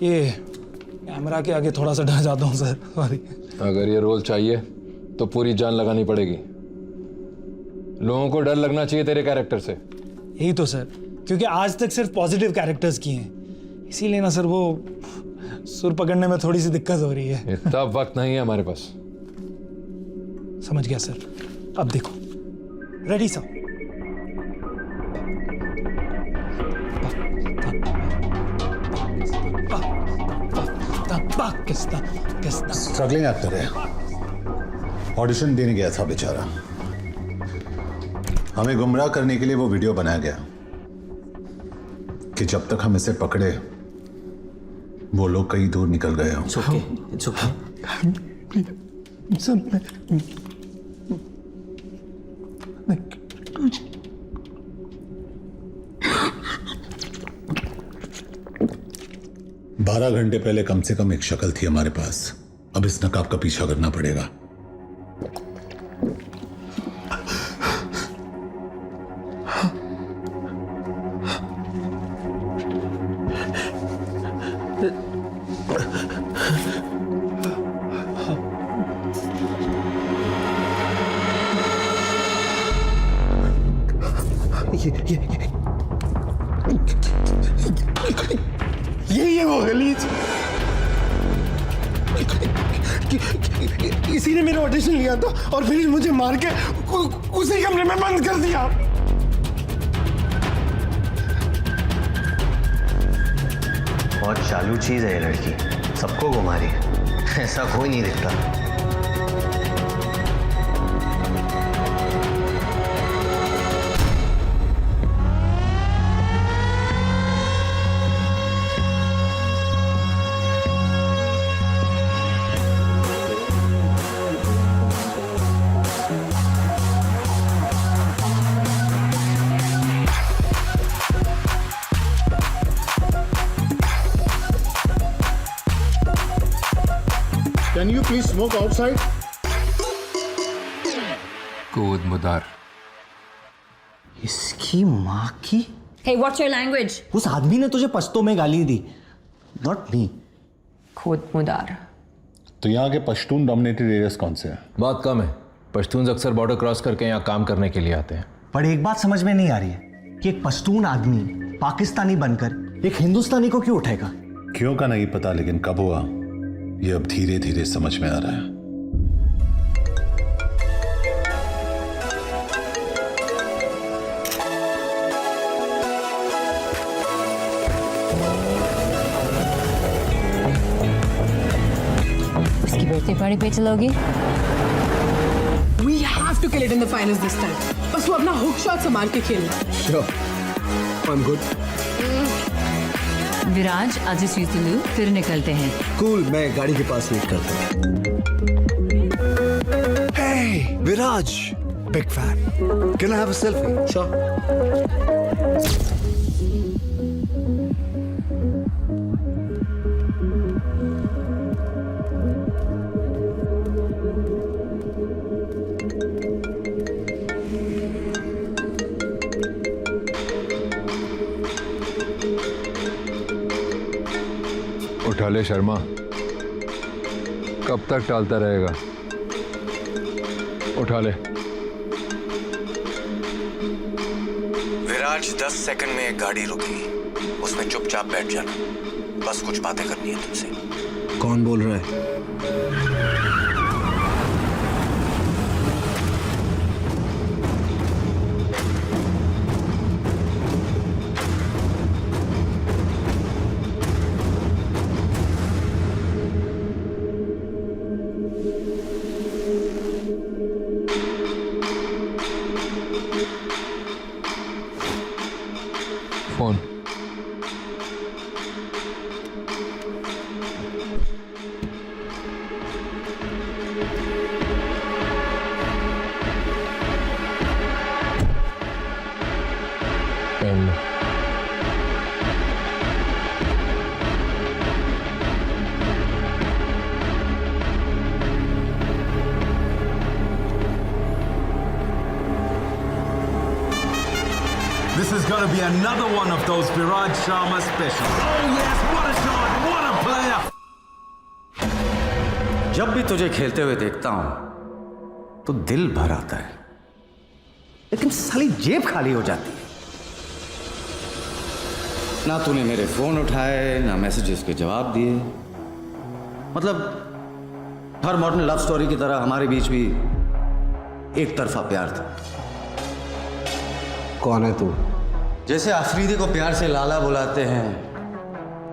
ये कैमरा के आगे थोड़ा सा डर जाता हूँ सर, सॉरी। अगर ये रोल चाहिए तो पूरी जान लगानी पड़ेगी। लोगों को डर लगना चाहिए तेरे कैरेक्टर से। यही तो सर, क्योंकि आज तक सिर्फ पॉजिटिव कैरेक्टर्स किए हैं, इसीलिए ना सर वो सुर पकड़ने में थोड़ी सी दिक्कत हो रही है। इतना वक्त नहीं है हमारे पास। समझ गया सर। अब देखो, ready sir? Kisna struggling actor है, ऑडिशन देने गया था बेचारा। हमें गुमराह करने के लिए वो वीडियो बनाया गया कि जब तक हम इसे पकड़े वो लोग कहीं दूर निकल गए हों। It's okay. 12 घंटे पहले कम से कम एक शक्ल थी हमारे पास, अब इस नकाब का पीछा करना पड़ेगा। यही है वो गलीच, इसी ने मेरा ऑडिशन लिया था और फिर मुझे मार के उसी कमरे में बंद कर दिया। बहुत चालू चीज है ये लड़की, सबको घुमा रही है, ऐसा कोई नहीं दिखता। Can you please smoke outside? कूद मुदार। इसकी माँ की। Hey, what's your language? उस आदमी ने तुझे पश्तो में गाली दी, not me. खुद मुदार। तो यहाँ के पश्तून डोमिनेटेड एरियाज कौन से हैं? बहुत कम है। पश्तून अक्सर बॉर्डर क्रॉस करके यहाँ काम करने के लिए आते हैं। पर एक बात समझ में नहीं आ रही है कि एक पश्तून आदमी पाकिस्तानी बनकर एक हिंदुस्तानी को क्यों उठाएगा? क्यों का नहीं पता, लेकिन कब हुआ ये अब धीरे धीरे समझ में आ रहा है। उसकी बर्थडे पार्टी पे चलोगी? We have to kill it in the finals this time. बस वो अपना हुक शॉट संभाल के खेलना। Sure. I'm good. विराज, आज इस यूतिलू फिर निकलते हैं। कूल, मैं गाड़ी के पास वेट करता हूँ। Hey, Viraj, big fan. Can I have a selfie? Sure. उठा ले शर्मा, कब तक टालता रहेगा? उठा ले। विराज, 10 सेकंड में एक गाड़ी रुकेगी, उसमें चुपचाप बैठ जाना, बस कुछ बातें करनी है तुमसे। कौन बोल रहा है? Phone. Pen. This is going to be another one of those Viraj Sharma specials. Oh yes, what a shot, what a player! जब भी तुझे खेलते हुए देखता हूं तो दिल भर आता है, लेकिन साली जेब खाली हो जाती है। ना तूने मेरे फोन उठाए, ना मैसेजेस के जवाब दिए। मतलब हर मॉडर्न लव स्टोरी की तरह हमारे बीच भी एक तरफा प्यार था। कौन है तू? जैसे अफरीदी को प्यार से लाला बुलाते हैं,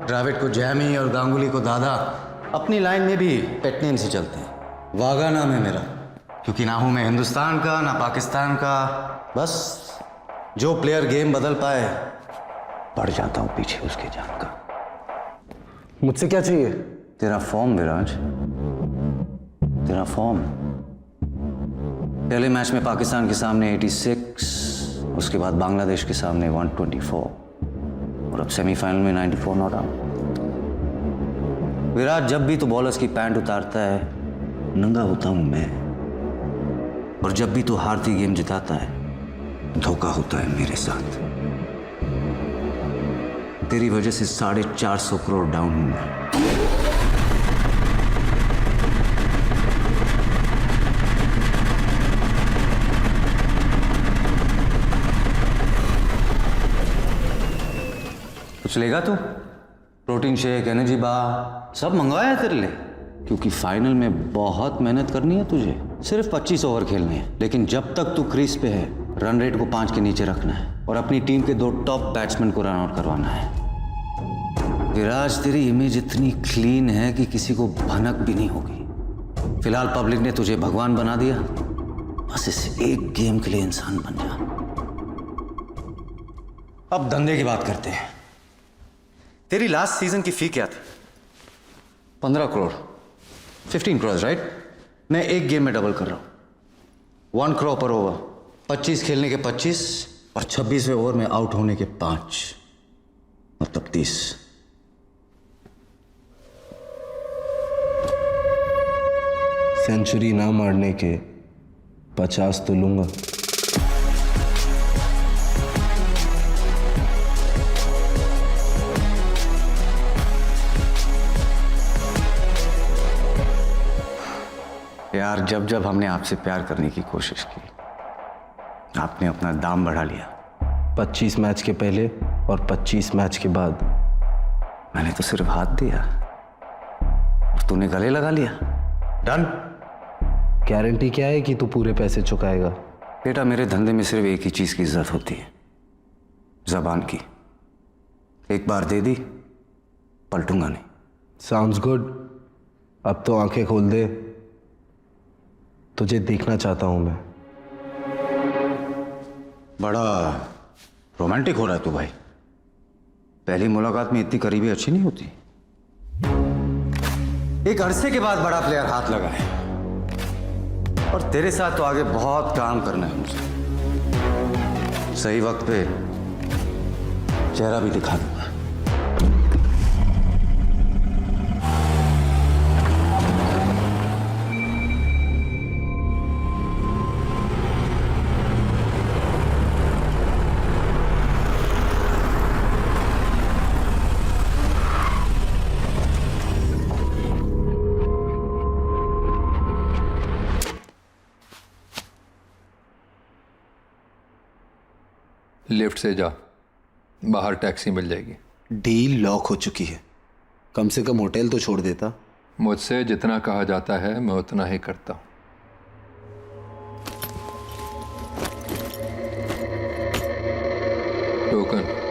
द्रविड़ को जैमी और गांगुली को दादा, अपनी लाइन में भी पेट नेम से चलते हैं। वागा नाम है मेरा, क्योंकि ना हूं मैं हिंदुस्तान का ना पाकिस्तान का। बस जो प्लेयर गेम बदल पाए बढ़ जाता हूं पीछे उसके जान का। मुझसे क्या चाहिए? तेरा फॉर्म विराज, तेरा फॉर्म। पहले मैच में पाकिस्तान के सामने 86, उसके बाद बांग्लादेश के सामने 124 और अब सेमीफाइनल में 94 नॉट आउट। विराट, जब भी तो बॉलर्स की पैंट उतारता है नंगा होता हूं मैं, और जब भी तो हारती गेम जिताता है धोखा होता है मेरे साथ। तेरी वजह से 450 करोड़ डाउन हूं मैं। कुछ लेगा तू? प्रोटीन शेक, एनर्जी बार सब मंगवाया है तेरे लिए, क्योंकि फाइनल में बहुत मेहनत करनी है तुझे। सिर्फ 25 ओवर खेलने हैं, लेकिन जब तक तू क्रीज पे है रन रेट को 5 के नीचे रखना है और अपनी टीम के 2 टॉप बैट्समैन को रन आउट करवाना है। विराज, तेरी इमेज इतनी क्लीन है कि किसी को भनक भी नहीं होगी। फिलहाल पब्लिक ने तुझे भगवान बना दिया, बस इस एक गेम के लिए इंसान बन जा। अब धंधे की बात करते हैं। तेरी लास्ट सीजन की फी क्या थी? 15 करोड़, 15 करोड़, राइट? मैं एक गेम में डबल कर रहा हूं, 1 करोड़ पर ओवर। 25 खेलने के 25 और 26वें ओवर में आउट होने के 5, मतलब 30। सेंचुरी ना मारने के 50 तो लूंगा। यार, जब जब हमने आपसे प्यार करने की कोशिश की आपने अपना दाम बढ़ा लिया। 25 मैच के पहले और 25 मैच के बाद मैंने तो सिर्फ हाथ दिया और तूने गले लगा लिया। डन। गारंटी क्या है कि तू पूरे पैसे चुकाएगा? बेटा, मेरे धंधे में सिर्फ एक ही चीज की इज्जत होती है, जबान की। एक बार दे दी, पलटूंगा नहीं। Sounds good. अब तो आंखें खोल दे, तुझे देखना चाहता हूं मैं। बड़ा रोमांटिक हो रहा है तू भाई। पहली मुलाकात में इतनी करीबी अच्छी नहीं होती। एक अरसे के बाद बड़ा प्लेयर हाथ लगा है, और तेरे साथ तो आगे बहुत काम करना है मुझे। सही वक्त पे चेहरा भी दिखा दूंगा। लिफ्ट से जा, बाहर टैक्सी मिल जाएगी। डील लॉक हो चुकी है, कम से कम होटल तो छोड़ देता। मुझसे जितना कहा जाता है मैं उतना ही करता हूं। टोकन।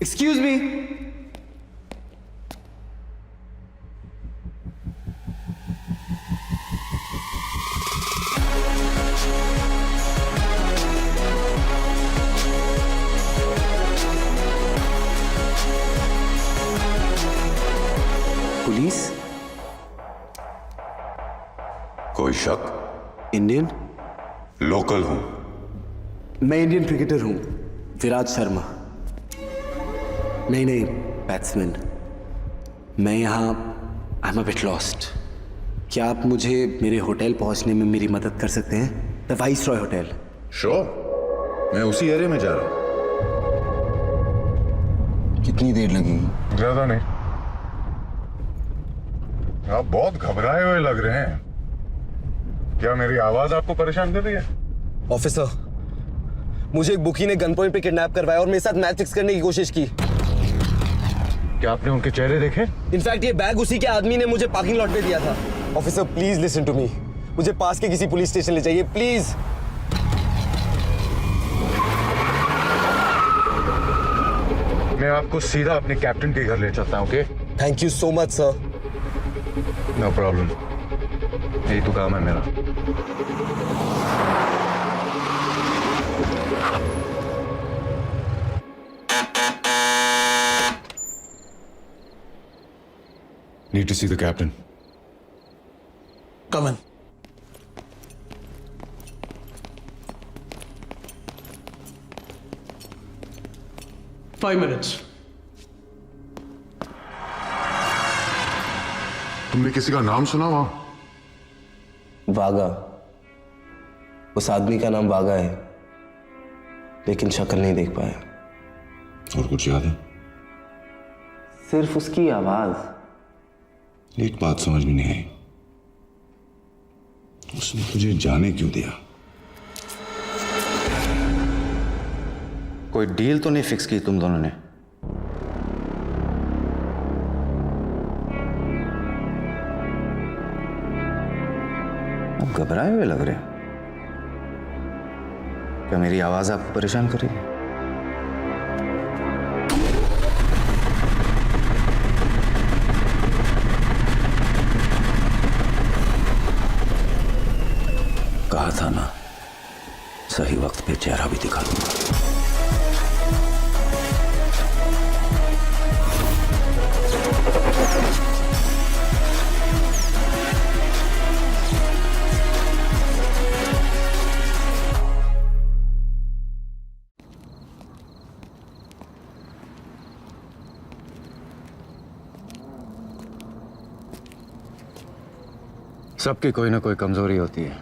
Excuse me. पुलिस? कोई शक? इंडियन? लोकल हूं। मैं इंडियन क्रिकेटर हूं, विराट शर्मा। नहीं, बैट्समैन। मैं यहाँ I am a bit lost. क्या आप मुझे मेरे होटल पहुँचने में मेरी मदद कर सकते हैं? द वाइसरॉय होटल, श्योर, मैं उसी एरिया में जा रहा हूँ। कितनी देर लगेगी? ज्यादा नहीं। आप बहुत घबराए हुए लग रहे हैं। क्या मेरी आवाज आपको परेशान कर रही है? ऑफिसर, मुझे एक बुकी ने गन पॉइंट पे किडनैप करवाया और मेरे साथ मैच फिक्स करने की कोशिश की। क्या आपने उनके चेहरे देखे? इनफैक्ट ये बैग उसी के आदमी ने मुझे पार्किंग लॉट पे दिया था। Officer please listen to me, मुझे पास के किसी पुलिस स्टेशन ले जाइए प्लीज। मैं आपको सीधा अपने कैप्टन के घर ले चलता हूँ। Okay? Thank you so much sir. No problem, यही तो काम है मेरा। Need to see the captain. Come in. Five minutes. तुमने किसी का नाम सुना वहां? वागा। उस आदमी का नाम वागा है, लेकिन शक्ल नहीं देख पाया। और कुछ याद है? सिर्फ उसकी आवाज। एक बात समझ में नहीं आई, उसने तुझे जाने क्यों दिया? कोई डील तो नहीं फिक्स की तुम दोनों ने? आप घबराए हुए लग रहे हो। क्या मेरी आवाज आपको परेशान कर रही है? कहा था ना, सही वक्त पे चेहरा भी दिखा दूंगा। सबकी कोई ना कोई कमजोरी होती है,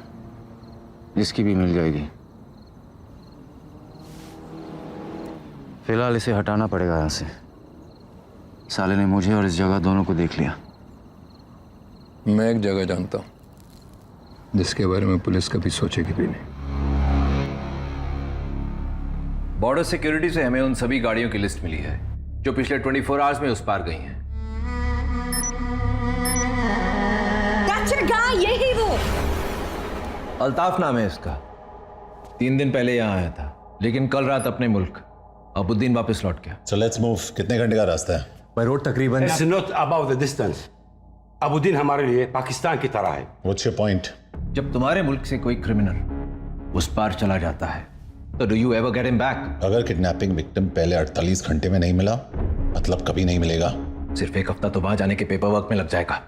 जिसकी भी मिल जाएगी। फिलहाल इसे हटाना पड़ेगा यहां से। साले ने मुझे और इस जगह दोनों को देख लिया। मैं एक जगह जानता हूं जिसके बारे में पुलिस कभी सोचेगी भी नहीं। बॉर्डर सिक्योरिटी से हमें उन सभी गाड़ियों की लिस्ट मिली है जो पिछले 24 आवर्स में उस पार गई हैं। यही वो अल्ताफ नाम है इसका। 3 दिन पहले यहां आया था, लेकिन कल रात अपने मुल्क अबुद्दीन वापस लौट गया। So let's move. कितने घंटे का रास्ता है? बाय रोड तकरीबन। It's not about the distance. अबुद्दीन हमारे लिए पाकिस्तान की तरह है। What's your point? जब तुम्हारे मुल्क से कोई क्रिमिनल उस पार चला जाता है तो do you ever get him back? अगर किडनैपिंग विक्टिम पहले 48 घंटे में नहीं मिला, मतलब कभी नहीं मिलेगा। सिर्फ एक हफ्ता तो वहां जाने के पेपर वर्क में लग जाएगा।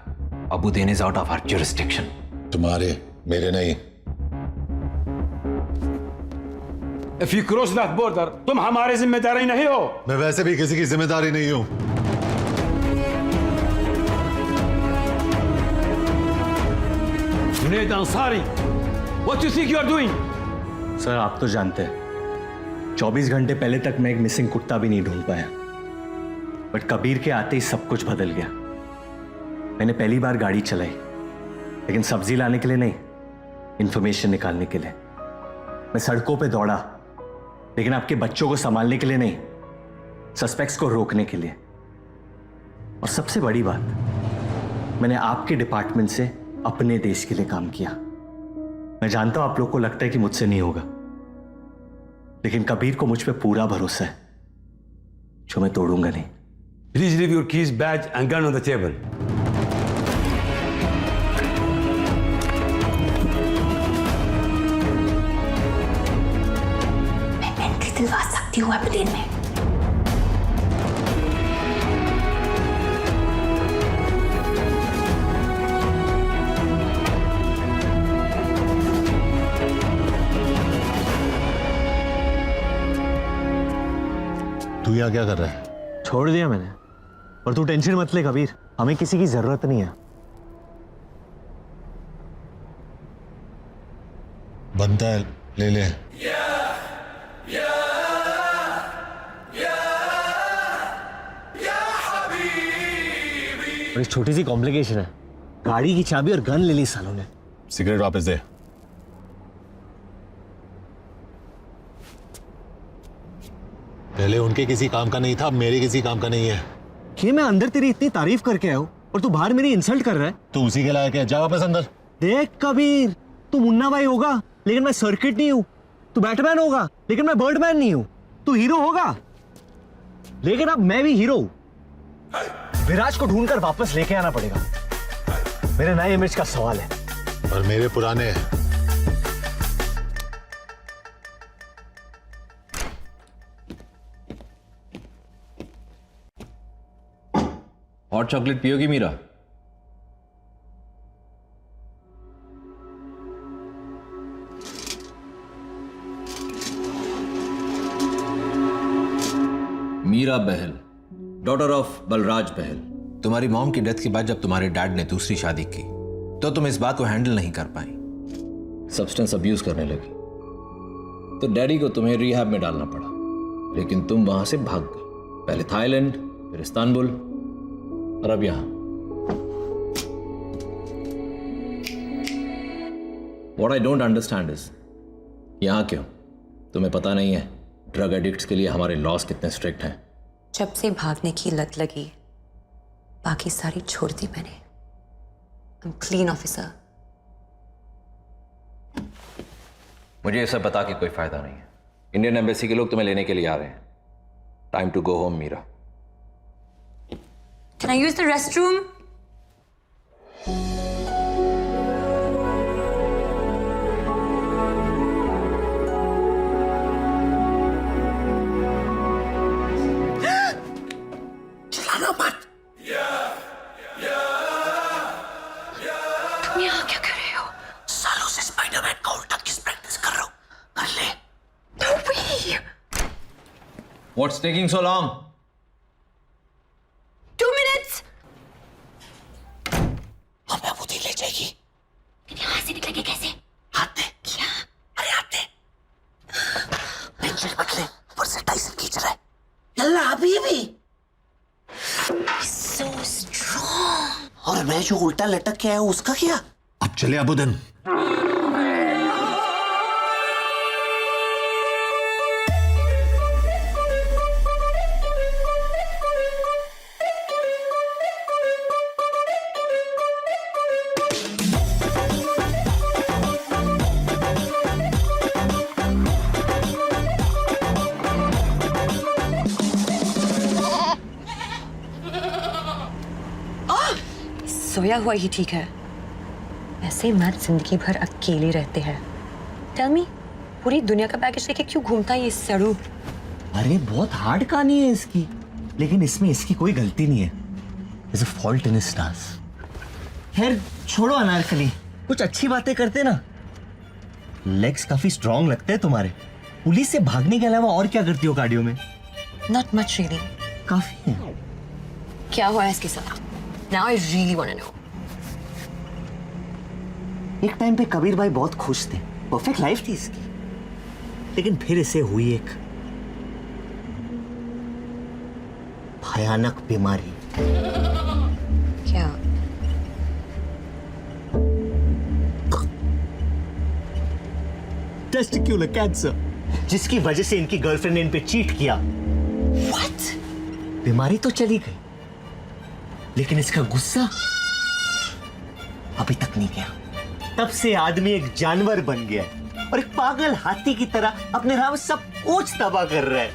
Abuddin is out of our jurisdiction. तुम्हारे, मेरे नहीं। If you cross that border, तुम हमारे जिम्मेदारी नहीं हो। मैं वैसे भी किसी की जिम्मेदारी नहीं हूं। Junaid Ansari, what do you think you are doing? Sir, आप तो जानते हैं 24 घंटे पहले तक मैं एक मिसिंग कुत्ता भी नहीं ढूंढ पाया, बट कबीर के आते ही सब कुछ बदल गया। मैंने पहली बार गाड़ी चलाई, लेकिन सब्जी लाने के लिए नहीं, इंफॉर्मेशन निकालने के लिए। मैं सड़कों पे दौड़ा, लेकिन आपके बच्चों को संभालने के लिए नहीं, सस्पेक्ट्स को रोकने के लिए। और सबसे बड़ी बात, मैंने आपके डिपार्टमेंट से अपने देश के लिए काम किया। मैं जानता हूं आप लोग को लगता है कि मुझसे नहीं होगा, लेकिन कबीर को मुझ पे पूरा भरोसा है, जो मैं तोड़ूंगा नहीं। Please leave your keys, badge and gun on the table. दिलवा सकती हूँ अबुद्दीन में। तू यहाँ क्या कर रहा है? छोड़ दिया मैंने, और तू टेंशन मत ले कबीर, हमें किसी की जरूरत नहीं है। बनता है ले ले। बड़ी छोटी सी कॉम्प्लिकेशन है, गाड़ी की चाबी और गन ले ली सालों ने। सिगरेट वापस दे। पहले उनके किसी काम का नहीं था, अब मेरे किसी काम का नहीं है। कि मैं अंदर तेरी इतनी तारीफ करके आया हूं और तू बाहर मेरी इंसल्ट कर रहा है। तू उसी के लायक है, जा वापस अंदर। देख कबीर, तू मुन्ना भाई होगा लेकिन मैं सर्किट नहीं हूं, तू बैटमैन होगा लेकिन मैं बर्डमैन नहीं हूं, तू हीरो होगा लेकिन अब मैं भी हीरो हूं। विराज को ढूंढकर वापस लेके आना पड़ेगा, मेरे नए इमेज का सवाल है। और मेरे पुराने हैं। हॉट चॉकलेट पियोगी मीरा? Meera Bahl, daughter of Balraj Bahl. तुम्हारी मॉम की डेथ के बाद जब तुम्हारे डैड ने दूसरी शादी की तो तुम इस बात को हैंडल नहीं कर पाई, सब्सटेंस अब्यूज करने लगी, तो डैडी को तुम्हें रिहैब में डालना पड़ा, लेकिन तुम वहां से भाग गए, पहले थाईलैंड, फिर इस्तांबुल और अब यहां। What I don't understand is, यहां क्यों? तुम्हें पता नहीं है ड्रग एडिक्ट्स के लिए हमारे लॉस कितने स्ट्रिक्ट हैं। जब से भागने की लत लगी, बाकी सारी छोड़ दी मैंने। I'm clean officer. मुझे ये सब बता के कोई फायदा नहीं है। इंडियन एम्बेसी के लोग तुम्हें लेने के लिए आ रहे हैं। Time to go home Meera. Can I use the restroom? चिल्लाना मत। तुम यहाँ क्या कर रहे हो? सालों से स्पाइडरमैन का उल्टा किस प्रैक्टिस कर रहा हूं, कर ले। No way! What's taking so long? 2 minutes! हमें अबूदी ले जाएगी। यहाँ से निकलेंगे कैसे? हाथ दे। क्या? अरे हाथ दे। पेंसिल मत ले, ऊपर से टाइसन खींच रहा है। यल्ला अभी भी। So strong. और मैं जो उल्टा लटक के आया हूं, उसका क्या? अब चले अबूदन। सोया हुआ ही ठीक है। ऐसे मर्द जिंदगी भर अकेले रहते हैं। टेल मी, पूरी दुनिया का पैकेज लेके क्यों घूमता है ये सड़ू? अरे बहुत हार्ड कहानी है इसकी, लेकिन इसमें इसकी कोई गलती नहीं है। There's a fault in his stars. खैर छोड़ो अनारकली, कुछ अच्छी बातें करते ना। लेग्स काफी स्ट्रॉन्ग लगते हैं तुम्हारे। पुलिस से भागने के अलावा और क्या करती हो कार्डियो में? Not much really. काफी है। क्या हुआ है इसके साथ? Now I really want to know. एक टाइम पे कबीर भाई बहुत खुश थे, परफेक्ट लाइफ थी इसकी, लेकिन फिर इसे हुई एक भयानक बीमारी। क्या? टेस्टिक्युलर कैंसर, जिसकी वजह से इनकी गर्लफ्रेंड ने इन पे चीट किया। What? बीमारी तो चली गई, लेकिन इसका गुस्सा अभी तक नहीं गया। तब से आदमी एक जानवर बन गया और एक पागल हाथी की तरह अपने राह में सब कुछ तबाह कर रहा है।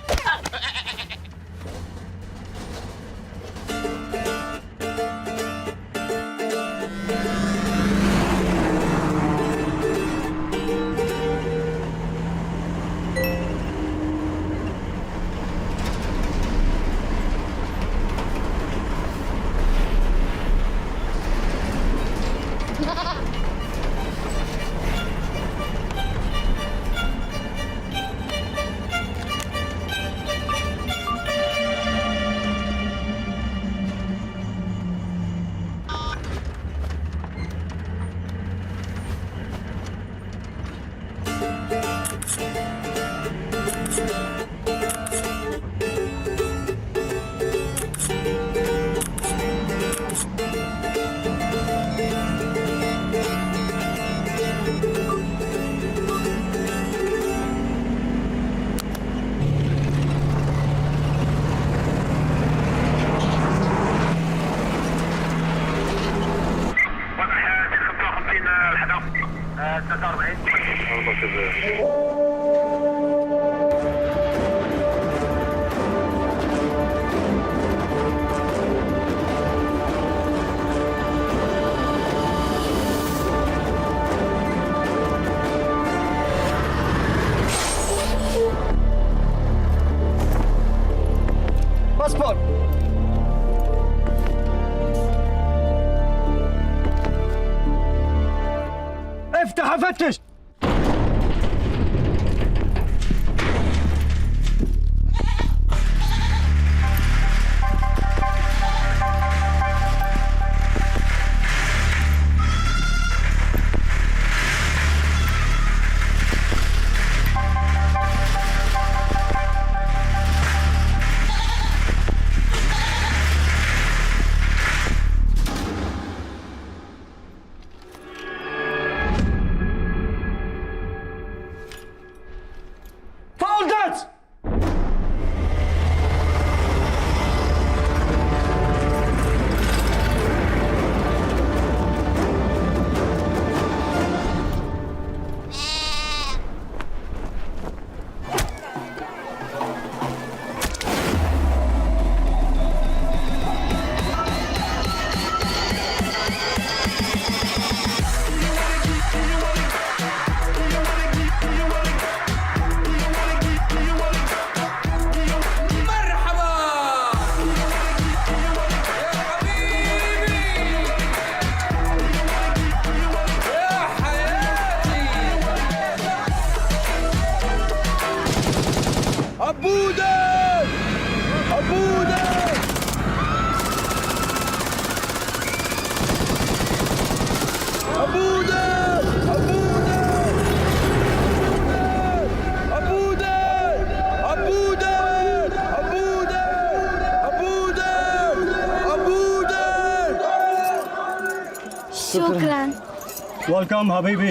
वेलकम हबीबी।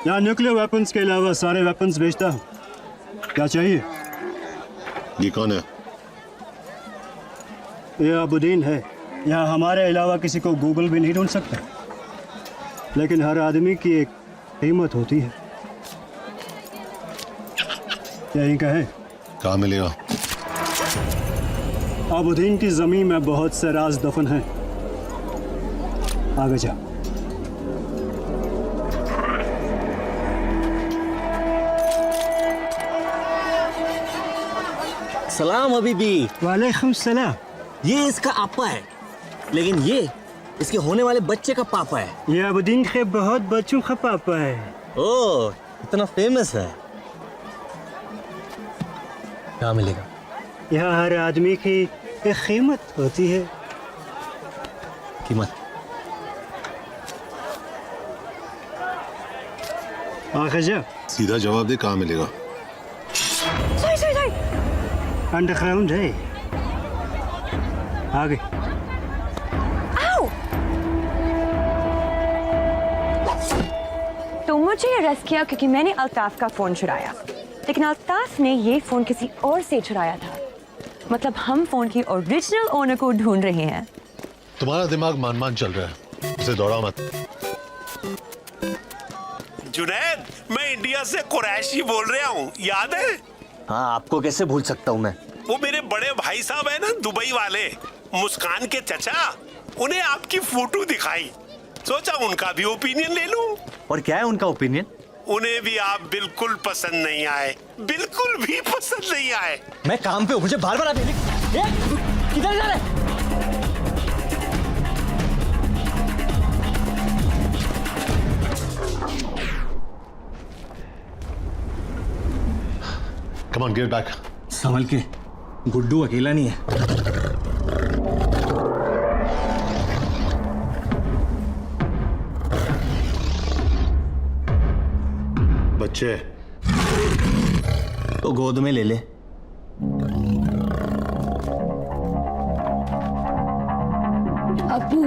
यहाँ न्यूक्लियर वेपन्स के अलावा सारे वेपन्स बेचता हूँ। क्या चाहिए? ये कौन है? ये अबुद्दीन है। यहाँ हमारे अलावा किसी को गूगल भी नहीं ढूंढ सकता, लेकिन हर आदमी की एक कीमत होती है। यही का है। कहाँ मिलेगा? अबुद्दीन की जमीन में बहुत से राज दफन हैं। आगे जा। सलाम हबीबी। वालेकुम सलाम। ये इसका आपा है, लेकिन ये इसके होने वाले बच्चे का पापा है। ये अबुद्दीन के बहुत बच्चों का पापा है। ओह, इतना फेमस है। क्या मिलेगा? यहाँ हर आदमी की एक कीमत होती है। कीमत? आगे जा। सीधा जवाब दे, कहाँ मिलेगा? अंडरग्राउंड है। आगे। तो मुझे अरेस्ट किया क्योंकि मैंने अल्ताफ का फोन चुराया, लेकिन अल्ताफ ने ये फोन किसी और से चुराया था। मतलब हम फोन की ओरिजिनल ओनर को ढूंढ रहे हैं। तुम्हारा दिमाग मान चल रहा है, उसे दौड़ा मत। जुनैद, मैं इंडिया से कुरैशी बोल रहा हूँ, याद है? हाँ, आपको कैसे भूल सकता हूँ मैं। वो मेरे बड़े भाई साहब है ना, दुबई वाले, मुस्कान के चचा, उन्हें आपकी फोटो दिखाई, सोचा उनका भी ओपिनियन ले लूं। और क्या है उनका ओपिनियन? उन्हें भी आप बिल्कुल पसंद नहीं आए, बिल्कुल भी पसंद नहीं आए। मैं काम पे हूँ, मुझे बार बार आप किधर जा रहे? Come on, get back. संभल के, गुड्डू अकेला नहीं है। बच्चे तो गोद में ले ले। अबू,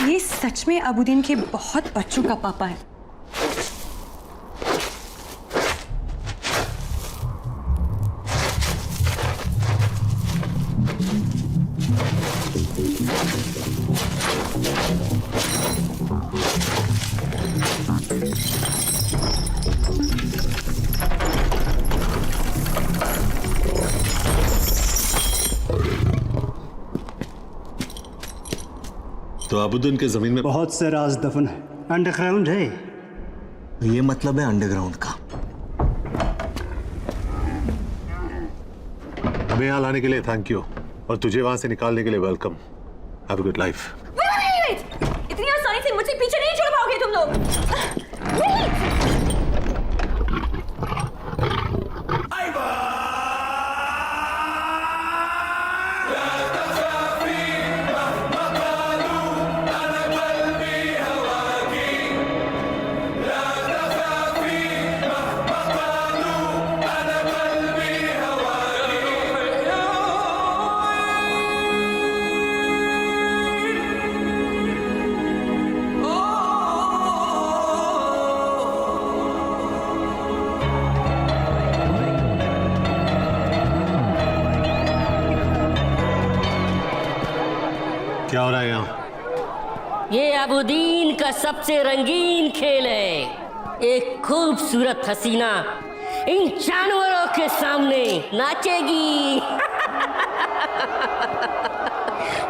ये सच में अबुद्दीन के बहुत बच्चों का पापा है। तो अबुद्दीन के जमीन में बहुत से राज दफन है। अंडरग्राउंड है। ये मतलब है अंडरग्राउंड का। हमें यहाँ लाने के लिए थैंक यू, और तुझे वहां से निकालने के लिए welcome. Have a good life. इतनी आसानी से मुझसे पीछे नहीं छुड़ पाओगे तुम लोग। क्या हो रहा है यहाँ? ये अबुद्दीन का सबसे रंगीन खेल है। एक खूबसूरत हसीना इन जानवरों के सामने नाचेगी।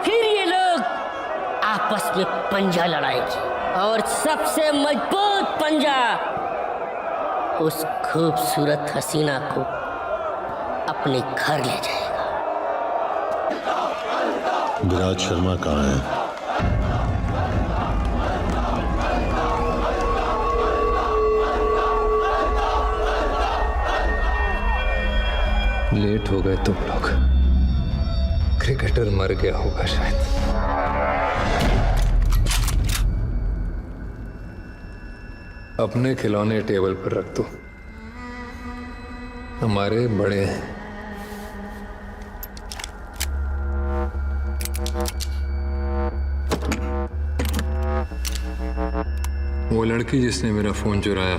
फिर ये लोग आपस में पंजा लड़ाएंगे, और सबसे मजबूत पंजा उस खूबसूरत हसीना को अपने घर ले जाएगा। विराज शर्मा कहाँ है? लेट हो गए तुम लोग। क्रिकेटर मर गया होगा शायद। अपने खिलौने टेबल पर रख दो, हमारे बड़े हैं। वो लड़की जिसने मेरा फोन चुराया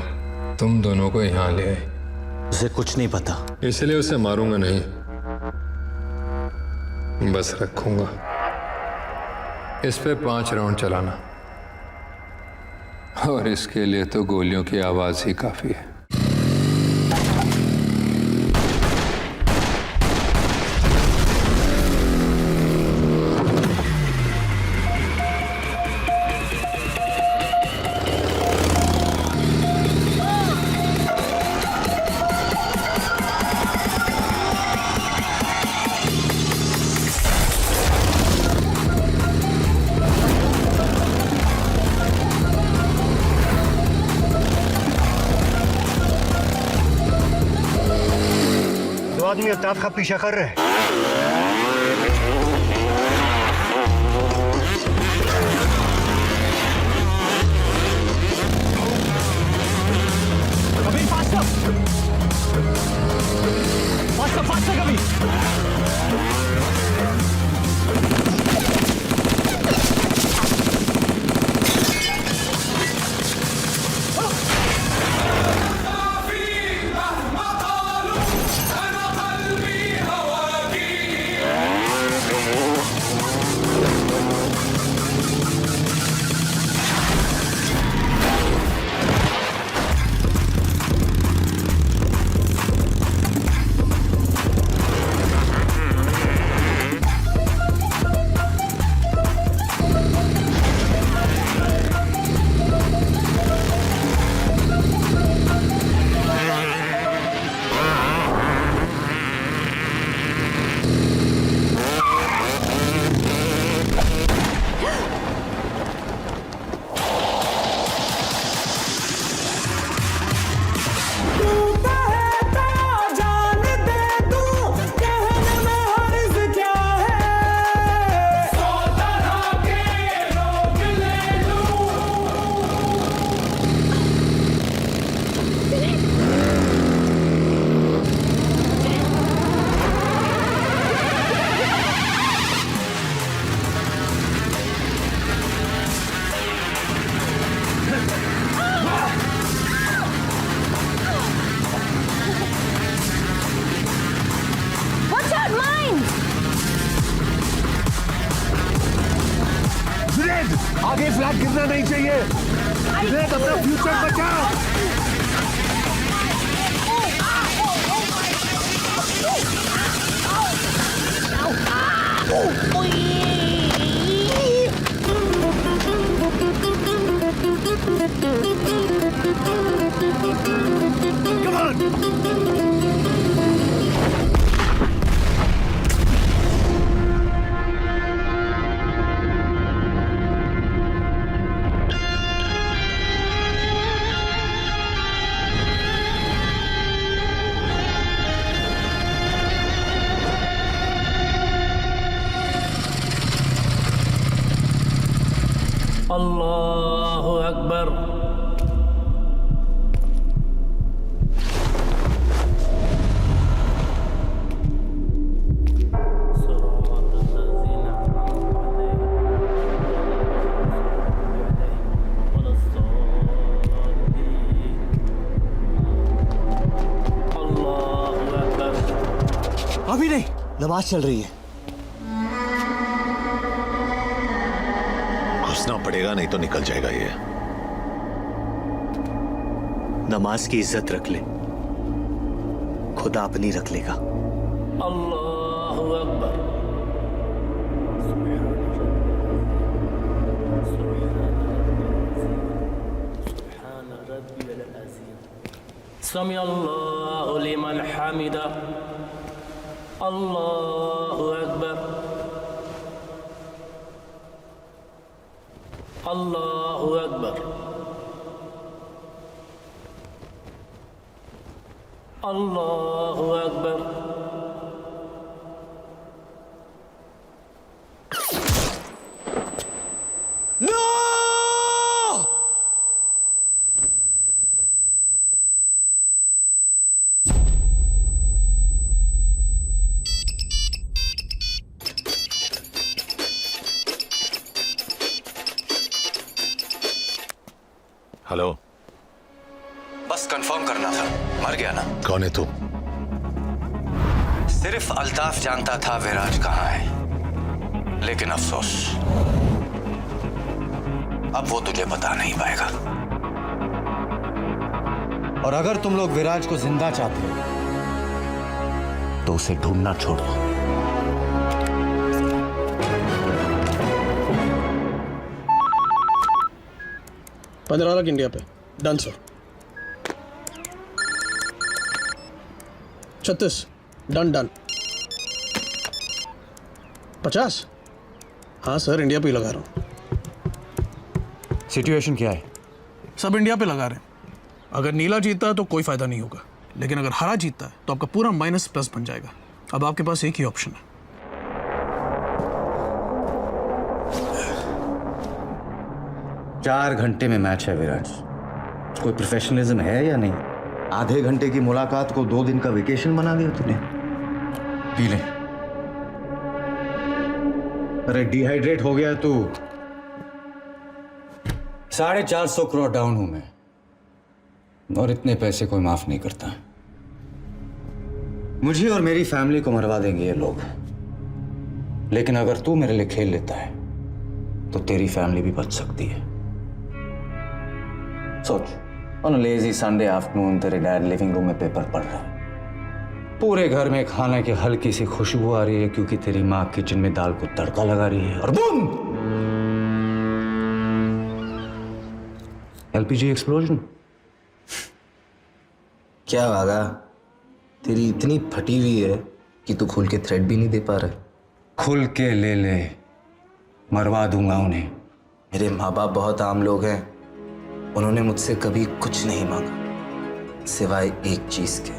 तुम दोनों को यहाँ ले आई। उसे कुछ नहीं पता। इसलिए उसे मारूंगा नहीं, बस रखूंगा। इस पे 5 राउंड चलाना, और इसके लिए तो गोलियों की आवाज ही काफी है। आदमी अल्ताफ का पीछा कर रहे हैं। कभी फास्ट कभी। आगे फ्लैग गिरना नहीं चाहिए। अपना फ्यूचर बचाओ। अल्लाहु अकबर। अभी नहीं, नमाज चल रही है। घुसना पड़ेगा, नहीं तो निकल जाएगा ये। नमाज की इज्जत रख ले, खुदा अपनी रख लेगा। अल्लाहु अकबर। समी अल्लाहु लिमन हमिदा। अल्लाहु अकबर। अल्लाहु अकबर। अल्लाहु अकबर। नो! हेलो। बस कंफर्म करना था, मर गया ना? कौन है तू? सिर्फ अल्ताफ जानता था विराज कहाँ है, लेकिन अफसोस अब वो तुझे बता नहीं पाएगा। और अगर तुम लोग विराज को जिंदा चाहते हो तो उसे ढूंढना छोड़ दो। $15 इंडिया पे। Done sir. 36 done done. 50? हाँ सर, इंडिया पे ही लगा रहा हूँ। सिचुएशन क्या है? सब इंडिया पे लगा रहे हैं। अगर नीला जीतता है तो कोई फायदा नहीं होगा, लेकिन अगर हरा जीतता है तो आपका पूरा माइनस प्लस बन जाएगा। अब आपके पास एक ही ऑप्शन है। चार घंटे में मैच है विराज। कोई प्रोफेशनलिज्म है या नहीं? आधे घंटे की मुलाकात को 2 दिन का वेकेशन बना दिया तूने। पी ले। अरे डिहाइड्रेट हो गया तू। 450 करोड़ डाउन हूं मैं, और इतने पैसे कोई माफ नहीं करता। मुझे और मेरी फैमिली को मरवा देंगे ये लोग, लेकिन अगर तू मेरे लिए खेल लेता है तो तेरी फैमिली भी बच सकती है। सोच, on a lazy Sunday afternoon तेरे डैड लिविंग रूम में पेपर पढ़ रहा है। पूरे घर में खाने की हल्की सी खुशबू आ रही है क्योंकि तेरी माँ किचन में दाल को तड़का लगा रही है, और बूम, एलपीजी एक्सप्लोजन। क्या वागा, तेरी इतनी फटी हुई है कि तू खुल के थ्रेड भी नहीं दे पा रहा। खुल के ले ले, मरवा दूंगा उन्हें। मेरे माँ बाप बहुत आम लोग हैं, उन्होंने मुझसे कभी कुछ नहीं मांगा सिवाय एक चीज के,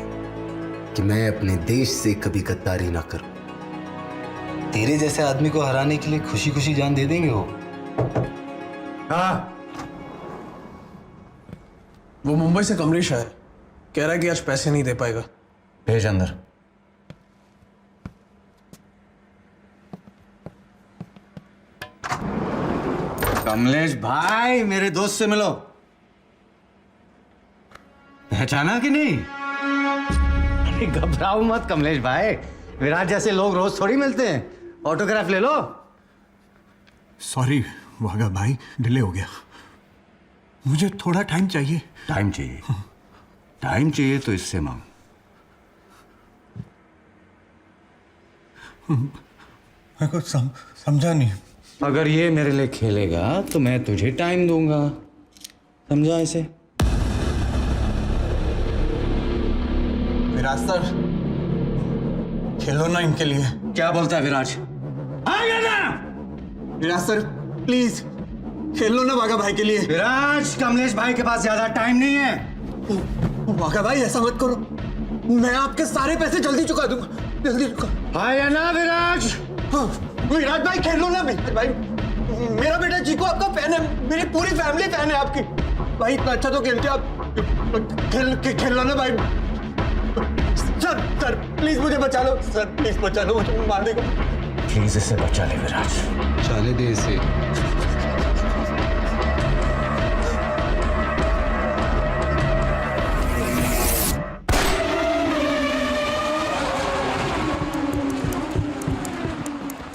कि मैं अपने देश से कभी गद्दारी ना करूं। तेरे जैसे आदमी को हराने के लिए खुशी खुशी जान दे देंगे वो। हाँ, वो मुंबई से कमलेश आया, कह रहा है कि आज पैसे नहीं दे पाएगा। भेज अंदर। कमलेश भाई, मेरे दोस्त से मिलो। पहचाना कि नहीं? अरे घबराओ मत कमलेश भाई, विराट जैसे लोग रोज थोड़ी मिलते हैं। ऑटोग्राफ ले लो। सॉरी वागा भाई, डिले हो गया। मुझे थोड़ा टाइम चाहिए। टाइम चाहिए? टाइम चाहिए तो इससे मांग। मैं कुछ समझा नहीं। अगर ये मेरे लिए खेलेगा तो मैं तुझे टाइम दूंगा, समझा इसे? विराज सर, खेलो ना इनके लिए। क्या बोलता है विराज? आगे ना विराज सर, प्लीज खेलो ना वागा भाई के लिए। विराज, कमलेश भाई के पास ज्यादा टाइम नहीं है। वागा भाई ऐसा मत करो, मैं आपके सारे पैसे जल्दी चुका दूंगा, जल्दी चुका। हाय ना विराज। हाँ, विराज भाई खेलो ना भाई, मेरा बेटा चीकू आपका फैन है, मेरी पूरी फैमिली फैन है आपकी। भाई इतना अच्छा तो खेलते आप, खेलो ना भाई। सर प्लीज मुझे बचा लो, सर प्लीज बचा लो, मुझे मार देगा। प्लीज इसे बचा ले विराज, चाले दे इसे।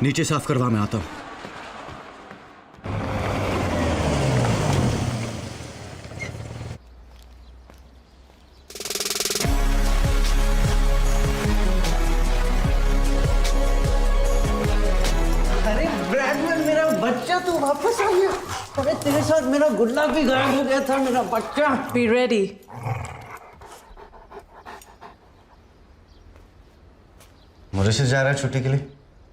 नीचे साफ करवा, मैं आता हूं। अरे ब्रैडमैन, मेरा बच्चा तू वापस आ गया। अरे तेरे साथ मेरा गुल्ला भी गायब हो गया था, मेरा बच्चा। Be ready. मॉरिशस जा रहा है छुट्टी के लिए?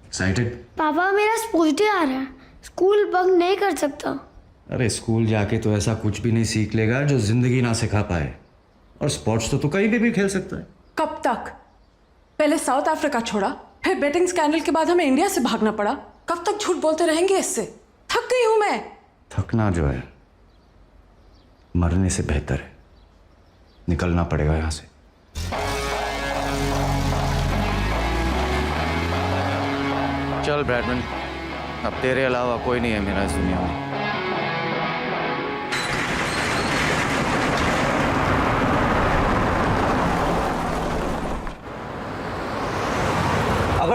एक्साइटेड? पापा, मेरा स्पोर्ट्स डे आ रहा है, स्कूल बंक नहीं कर सकता। अरे स्कूल जाके तो ऐसा कुछ भी नहीं सीख लेगा जो जिंदगी ना सिखा पाए। और स्पोर्ट्स तो तू कहीं भी खेल सकता है। कब तक? पहले साउथ अफ्रीका छोड़ा, फिर बेटिंग स्कैंडल के बाद हमें इंडिया से भागना पड़ा। कब तक झूठ बोलते रहेंगे इससे? थक गई हूं मैं। थकना जो है मरने से बेहतर है। निकलना पड़ेगा यहां से। चल ब्रैडमैन, अब तेरे अलावा कोई नहीं है मेरा इस दुनिया में।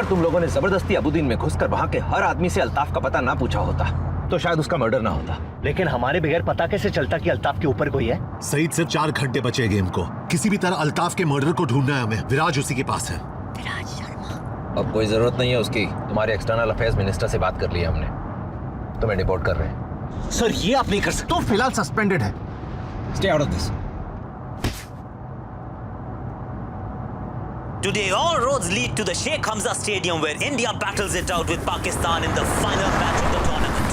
तुम लोगों ने जबरदस्ती अबुद्दीन में घुसकर वहां के हर आदमी से अल्ताफ का पता ना पूछा होता तो शायद उसका मर्डर ना होता। लेकिन हमारे बगैर पता कैसे चलता कि अल्ताफ के ऊपर कोई है? सईद सिर्फ 4 घंटे बचे गेम को। किसी भी तरह अल्ताफ के मर्डर को ढूंढना है हमें। विराज उसी के पास है। अब कोई जरूरत नहीं है उसकी। तुम्हारे एक्सटर्नल अफेयर्स मिनिस्टर से बात कर ली है हमने, तुम्हें डिपोर्ट कर रहे हैं। सर ये आप नहीं कर सकते। तो फिलहाल सस्पेंडेड है। Stay out of this. Today, all roads lead to the Sheikh Hamza Stadium where India battles it out with Pakistan in the final match of the tournament.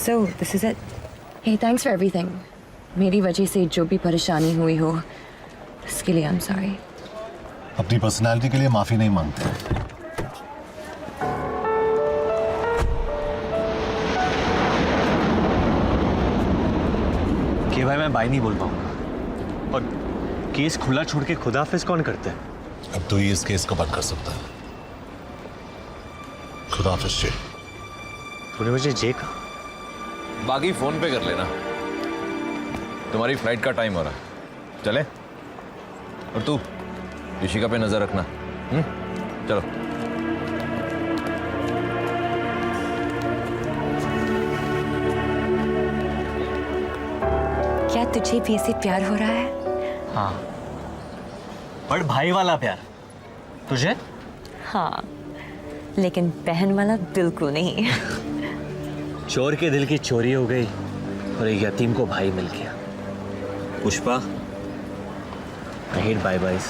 So, this is it. Hey, thanks for everything. मेरी वजह से जो भी परेशानी हुई हो, इसके लिए I'm sorry. अपनी पर्सनालिटी के लिए माफी नहीं मांगते। कि भाई मैं बाई नहीं बोल पाऊंगा और केस खुला छोड़ के खुदाफिज कौन करता है? अब तो ही इस केस को बंद कर सकता है। खुदाफिज जी। तूने मुझे जे कहा? बाकी फोन पे कर लेना। तुम्हारी फ्लाइट का टाइम हो रहा है, चले? और तू ऋषिका पे नजर रखना। चलो। क्या तुझे भी ऐसे प्यार हो रहा है? हाँ, बड़ भाई वाला प्यार। तुझे? हाँ, लेकिन बहन वाला बिल्कुल नहीं। चोर के दिल की चोरी हो गई और एक यतीम को भाई मिल गया। Pushpa, I hate bye-byes.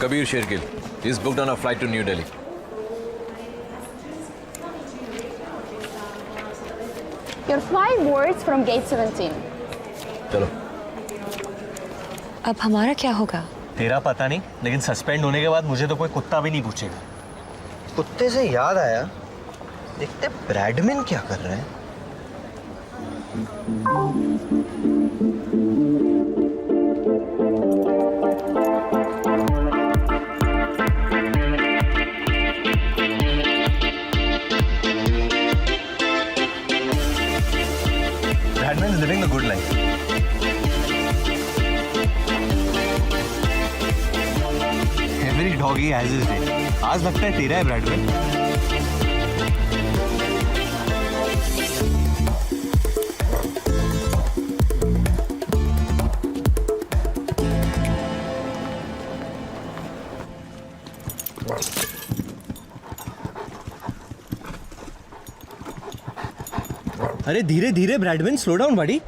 Kabir Shergill is booked on a flight to New Delhi. Your flight boards from gate 17. चलो। अब हमारा क्या होगा? तेरा पता नहीं, लेकिन सस्पेंड होने के बाद मुझे तो कोई कुत्ता भी नहीं पूछेगा। कुत्ते से याद आया, देखते ब्रैडमैन क्या कर रहे हैं। Bradman is living a good life. Every doggy has his day. आज लगता है तेरा है ब्रैडमैन। अरे धीरे धीरे ब्रैडमैन, स्लो डाउन बड़ी।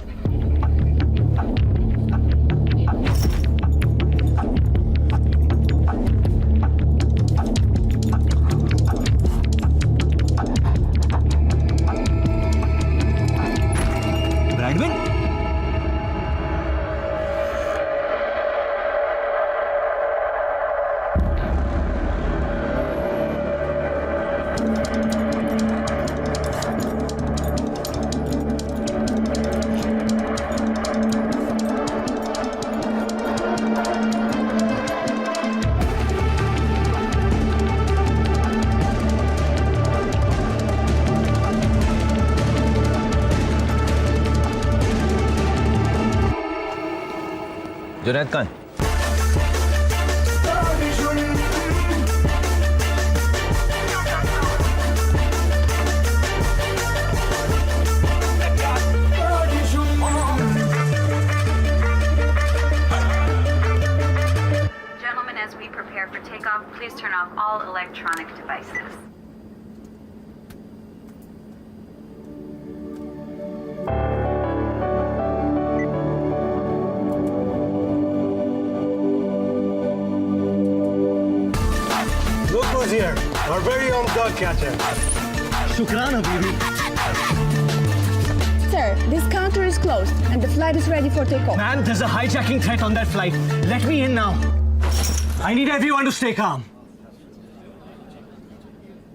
ब्रैडमैन, जुनैद कहाँ है? Gentlemen, as we prepare for takeoff, please turn off all electronic devices. Look who's here, our very own dog catcher. Shukran, Habibi. Sir, this counter is closed and the flight is ready for takeoff. Man, there's a hijacking threat on that flight. Let me in now. I need everyone to stay calm.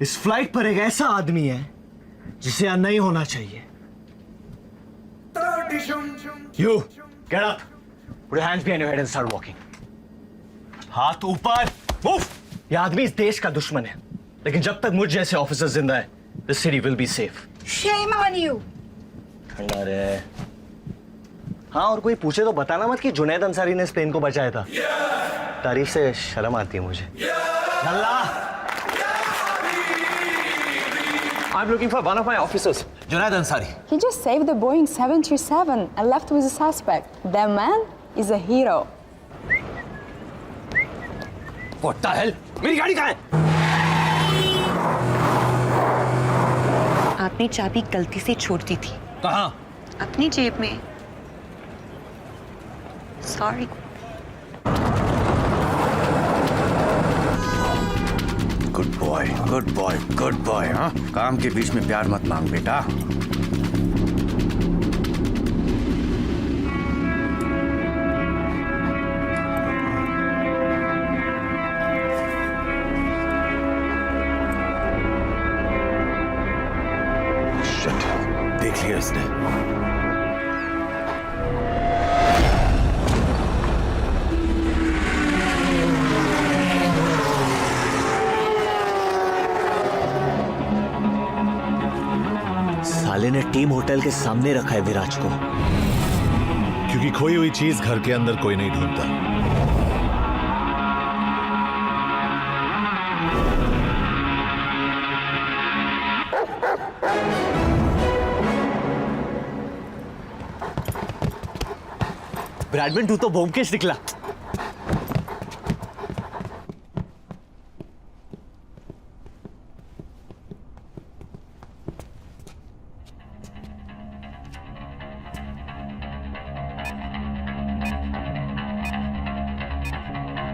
इस flight पर एक ऐसा आदमी है जिसे यहाँ नहीं होना चाहिए। You, get up. Put your hands behind your head and start walking. हाथ ऊपर. Move. ये आदमी इस देश का दुश्मन है, लेकिन जब तक मुझ जैसे ऑफिसर जिंदा है, the city will be safe. Shame on you. ठंडा रहे। हाँ, और कोई पूछे तो बताना मत कि जुनैद अंसारी ने स्पेन को बचाया था। तारीफ से शर्म आती है मुझे। अल्लाह, I'm looking for one of my officers, Junaid Ansari. He just saved the Boeing 737 and left with a suspect. That man is a hero. What the hell? मेरी गाड़ी कहाँ है? आपने चाबी गलती से छोड़ दी थी। कहाँ? अपनी जेब में। Sorry. Good boy, good boy, good boy. हाँ, काम के बीच में प्यार मत मांग बेटा। शिट, देख लिया इसने। साले ने टीम होटल के सामने रखा है विराज को। क्योंकि खोई हुई चीज घर के अंदर कोई नहीं ढूंढता। ब्रैडमैन, तू तो ब्योमकेश निकला।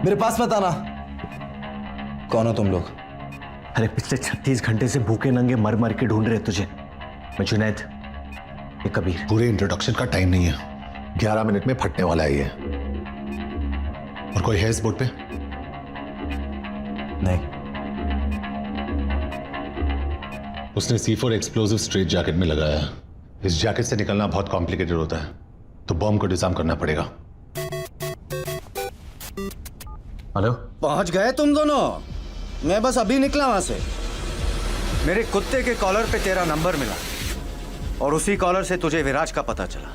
मेरे पास मत आना। कौन हो तुम लोग? अरे पिछले 36 घंटे से भूखे नंगे मर मर के ढूंढ रहे तुझे। मैं जुनैद, ये कबीर। पूरे इंट्रोडक्शन का टाइम नहीं है, 11 मिनट में फटने वाला है ये। और कोई है इस बोर्ड पे? नहीं। उसने C4 एक्सप्लोसिव स्ट्रेट जैकेट में लगाया है। इस जैकेट से निकलना बहुत कॉम्प्लिकेटेड होता है, तो बॉम्ब को डिजाइन करना पड़ेगा। हेलो, पहुंच गए तुम दोनों? मैं बस अभी निकला वहां से। मेरे कुत्ते के कॉलर पे तेरा नंबर मिला और उसी कॉलर से तुझे विराज का पता चला।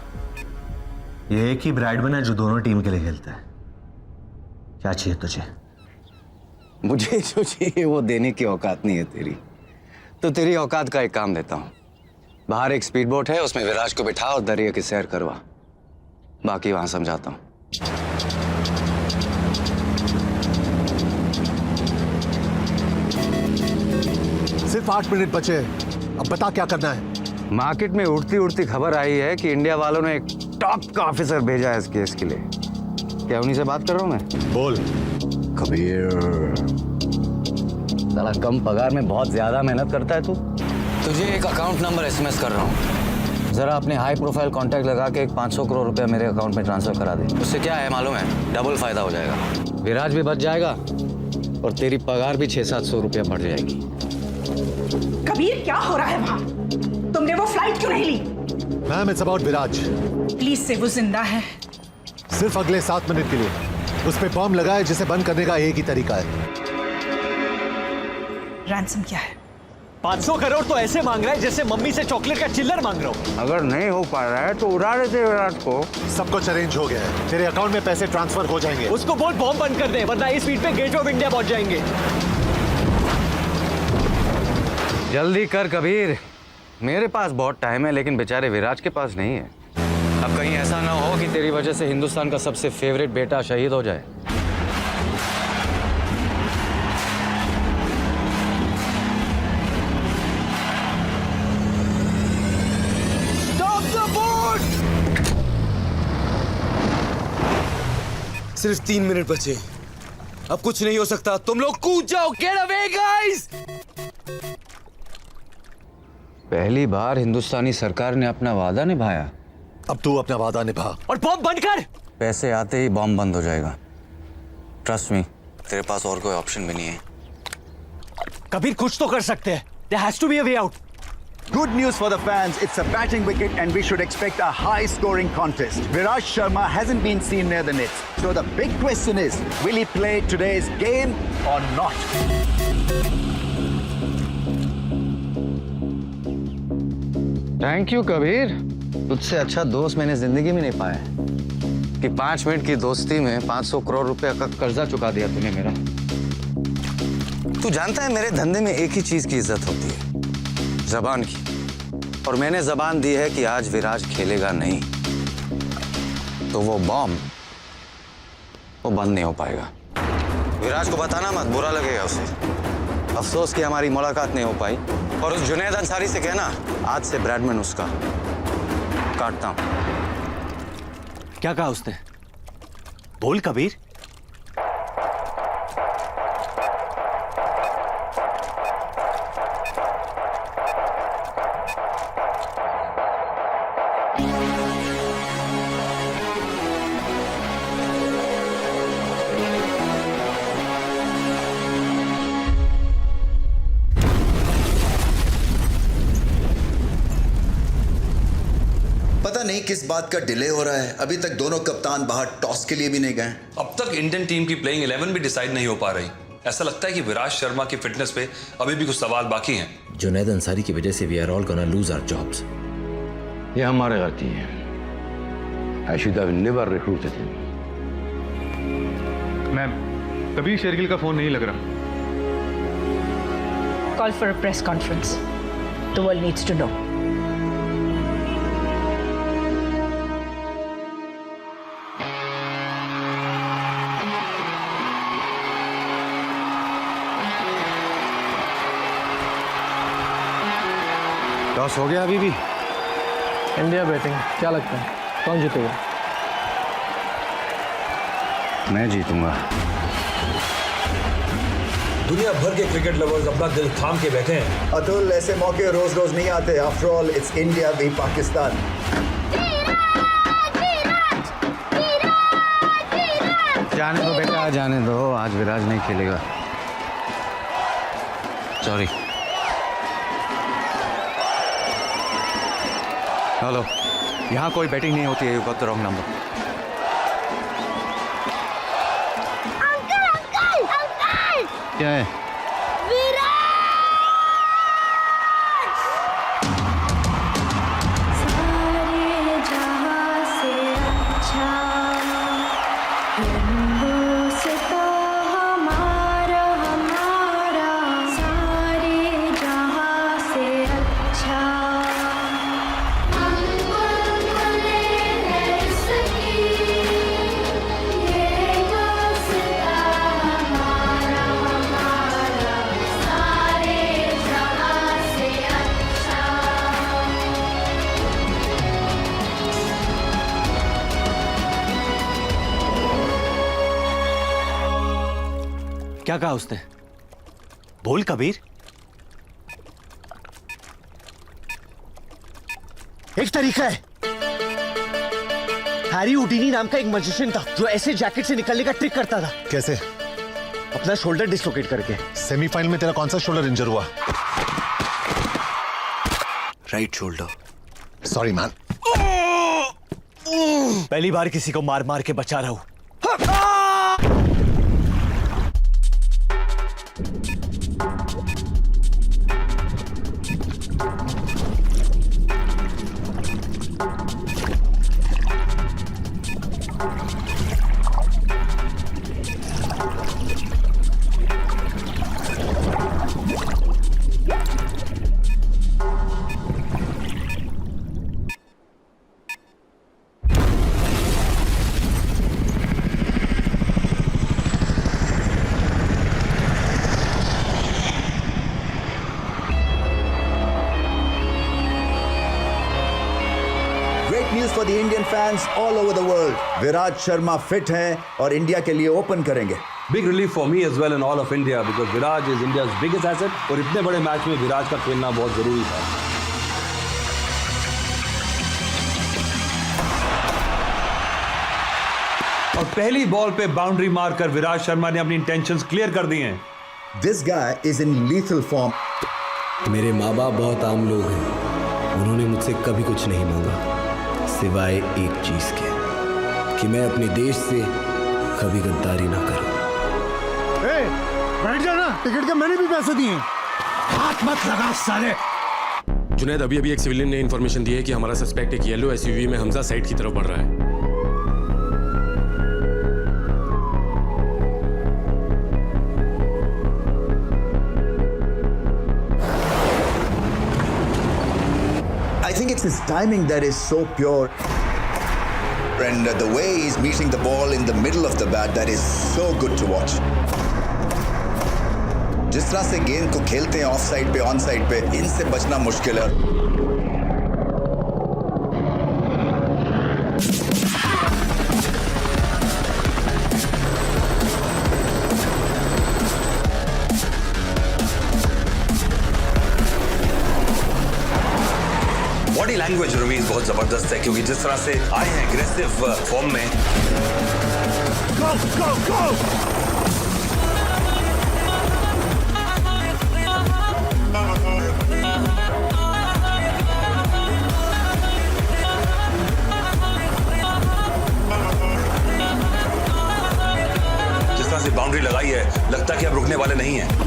ये एक ही ब्रैडमैन है जो दोनों टीम के लिए खेलता है। क्या चाहिए तुझे? मुझे जो चाहिए वो देने की औकात नहीं है तेरी। तो तेरी औकात का एक काम देता हूं। बाहर एक स्पीड बोट है, उसमें विराज को बिठा और दरिया की सैर करवा। बाकी वहां समझाता हूं। सिर्फ 8 मिनट बचे, अब बता क्या करना है? मार्केट में उड़ती उड़ती खबर आई है कि इंडिया वालों ने एक टॉप का ऑफिसर भेजा है इस केस के लिए। क्या उन्हीं से बात कर रहा हूं मैं? बोल। कबीर, साला कम पगार में बहुत ज्यादा मेहनत करता है तू। तुझे एक अकाउंट नंबर SMS कर रहा हूँ, जरा अपने हाई प्रोफाइल कॉन्टैक्ट लगा के एक 500 करोड़ रुपया मेरे अकाउंट में ट्रांसफर करा दे। उससे क्या है मालूम है? डबल फायदा हो जाएगा। विराज भी बच जाएगा और तेरी पगार भी 600-700 रुपया बढ़ जाएगी। कबीर, क्या हो रहा है वहाँ? तुमने वो फ्लाइट क्यों नहीं ली? Ma'am, it's about Viraj. Please say, वो जिंदा है। सिर्फ अगले 7 मिनट के लिए। उस पे बॉम्ब लगाए, जिसे बंद करने का एक ही तरीका है। रैंसम क्या है? 500 करोड़ तो ऐसे मांग रहा है जैसे मम्मी से चॉकलेट का चिल्लर मांग रहा हूँ। अगर नहीं हो पा रहा है तो उड़ा देते विराट को। सब कुछ अरेंज हो गया है, तेरे अकाउंट में पैसे ट्रांसफर हो जाएंगे। उसको बोल बॉम्ब बंद कर दे, वरना इस स्पीड पे गेट ऑफ इंडिया पहुंच जाएंगे। जल्दी कर कबीर, मेरे पास बहुत टाइम है, लेकिन बेचारे विराज के पास नहीं है। अब कहीं ऐसा ना हो कि तेरी वजह से हिंदुस्तान का सबसे फेवरेट बेटा शहीद हो जाए। सिर्फ 3 मिनट बचे, अब कुछ नहीं हो सकता। तुम लोग कूद जाओ। Get away guys. पहली बार हिंदुस्तानी सरकार ने अपना वादा निभाया। अब तू अपना वादा निभा और बॉम्ब बंद कर। पैसे आते ही बॉम्ब बंद हो जाएगा। ट्रस्ट मी, तेरे पास और कोई ऑप्शन भी नहीं है। कबीर, कुछ तो कर सकते हैं। There has to be a way out. Good news for the fans, it's a batting wicket and we should expect a high-scoring contest. Viraj Sharma hasn't been seen near the nets. So the big question is, will he play today's game or not? Thank you Kabir, तुझसे अच्छा दोस्त मैंने जिंदगी में नहीं पाया। कि 5 minute की दोस्ती में 500 करोड़ रुपए का कर्जा चुका दिया तूने मेरा। तू जानता है मेरे धंधे में एक ही चीज की इज्जत होती है, जबान की। और मैंने जबान दी है कि आज विराज खेलेगा नहीं, तो वो बॉम्ब वो बंद नहीं हो पाएगा। विराज को बताना मत, बुरा लगेगा उसे। अफसोस कि हमारी मुलाकात नहीं हो पाई। और उस जुनैद अंसारी से कहना आज से ब्रैडमैन उसका काटता हूं। क्या कहा उसने? बोल कबीर। पता नहीं किस बात का डिले हो रहा है, अभी तक दोनों कप्तान बाहर टॉस के लिए भी नहीं गए। अब तक इंडियन टीम की प्लेइंग 11 भी डिसाइड नहीं हो पा रही। ऐसा लगता है कि विराज शर्मा की फिटनेस पे अभी भी कुछ सवाल बाकी हैं। जुनैद अंसारी की वजह से we are all gonna lose our jobs. ये हमारी गलती है। I should have never recruited him. Ma'am, कभी शेरगिल का फोन नहीं लग रहा। Call for a press conference. The world needs to know. Toss हो गया अभी भी? इंडिया बैटिंग, क्या लगता है कौन जीतेगा? मैं जीतूंगा। दुनिया भर के क्रिकेट लवर्स अपना दिल थाम के बैठे हैं। अतुल, ऐसे मौके रोज रोज नहीं आते। After all it's India v Pakistan. जाने दो बेटा, जाने दो। आज विराज नहीं खेलेगा। सॉरी। हेलो, यहाँ कोई बैटिंग नहीं होती है। You got the wrong number. Uncle uncle uncle, क्या है? सारे जहां से अच्छा हिंदुस्तां हमारा हमारा, सारे जहां से अच्छा। क्या कहा उसने? बोल कबीर। एक तरीका है। हैरी हुडीनी नाम का एक मैजिशियन था जो ऐसे जैकेट से निकलने का ट्रिक करता था। कैसे? अपना शोल्डर डिसलोकेट करके। सेमीफाइनल में तेरा कौन सा शोल्डर इंजर हुआ? Right shoulder. Sorry man. पहली बार किसी को मार मार के बचा रहा हूं। News for the Indian fans all over the world. Viraj Sharma fit हैं और इंडिया के लिए ओपन करेंगे। Big relief for me as well and all of India because Viraj is India's biggest asset और इतने बड़े मैच में विराज का खेलना बहुत जरूरी था। और पहली बॉल पे बाउंड्री मारकर विराज शर्मा ने अपनी इंटेंशंस क्लियर कर दी हैं। This guy is in lethal form. मेरे माँ बाप बहुत आम लोग हैं। उन्होंने मुझसे कभी कुछ नहीं मांगा सिवाय एक चीज के, कि मैं अपने देश से कभी गद्दारी ना करूं। बैठ जाना, टिकट के मैंने भी पैसे दिए। हाथ मत लगा साले। जुनैद, अभी एक सिविलियन ने इन्फॉर्मेशन दी है कि हमारा सस्पेक्ट एक येलो एसयूवी में हमजा साइड की तरफ बढ़ रहा है। think it's his timing that is so pure. And the way he's meeting the ball in the middle of the bat, that is so good to watch. जिस तरह से गेंद को खेलते हैं ऑफ साइड पे, ऑन साइड पे, इनसे बचना मुश्किल है. बॉडी लैंग्वेज रवीज बहुत जबरदस्त है, क्योंकि जिस तरह से आए हैं एग्रेसिव फॉर्म में. Go, go, go! जिस तरह से बाउंड्री लगाई है, लगता है कि अब रुकने वाले नहीं हैं.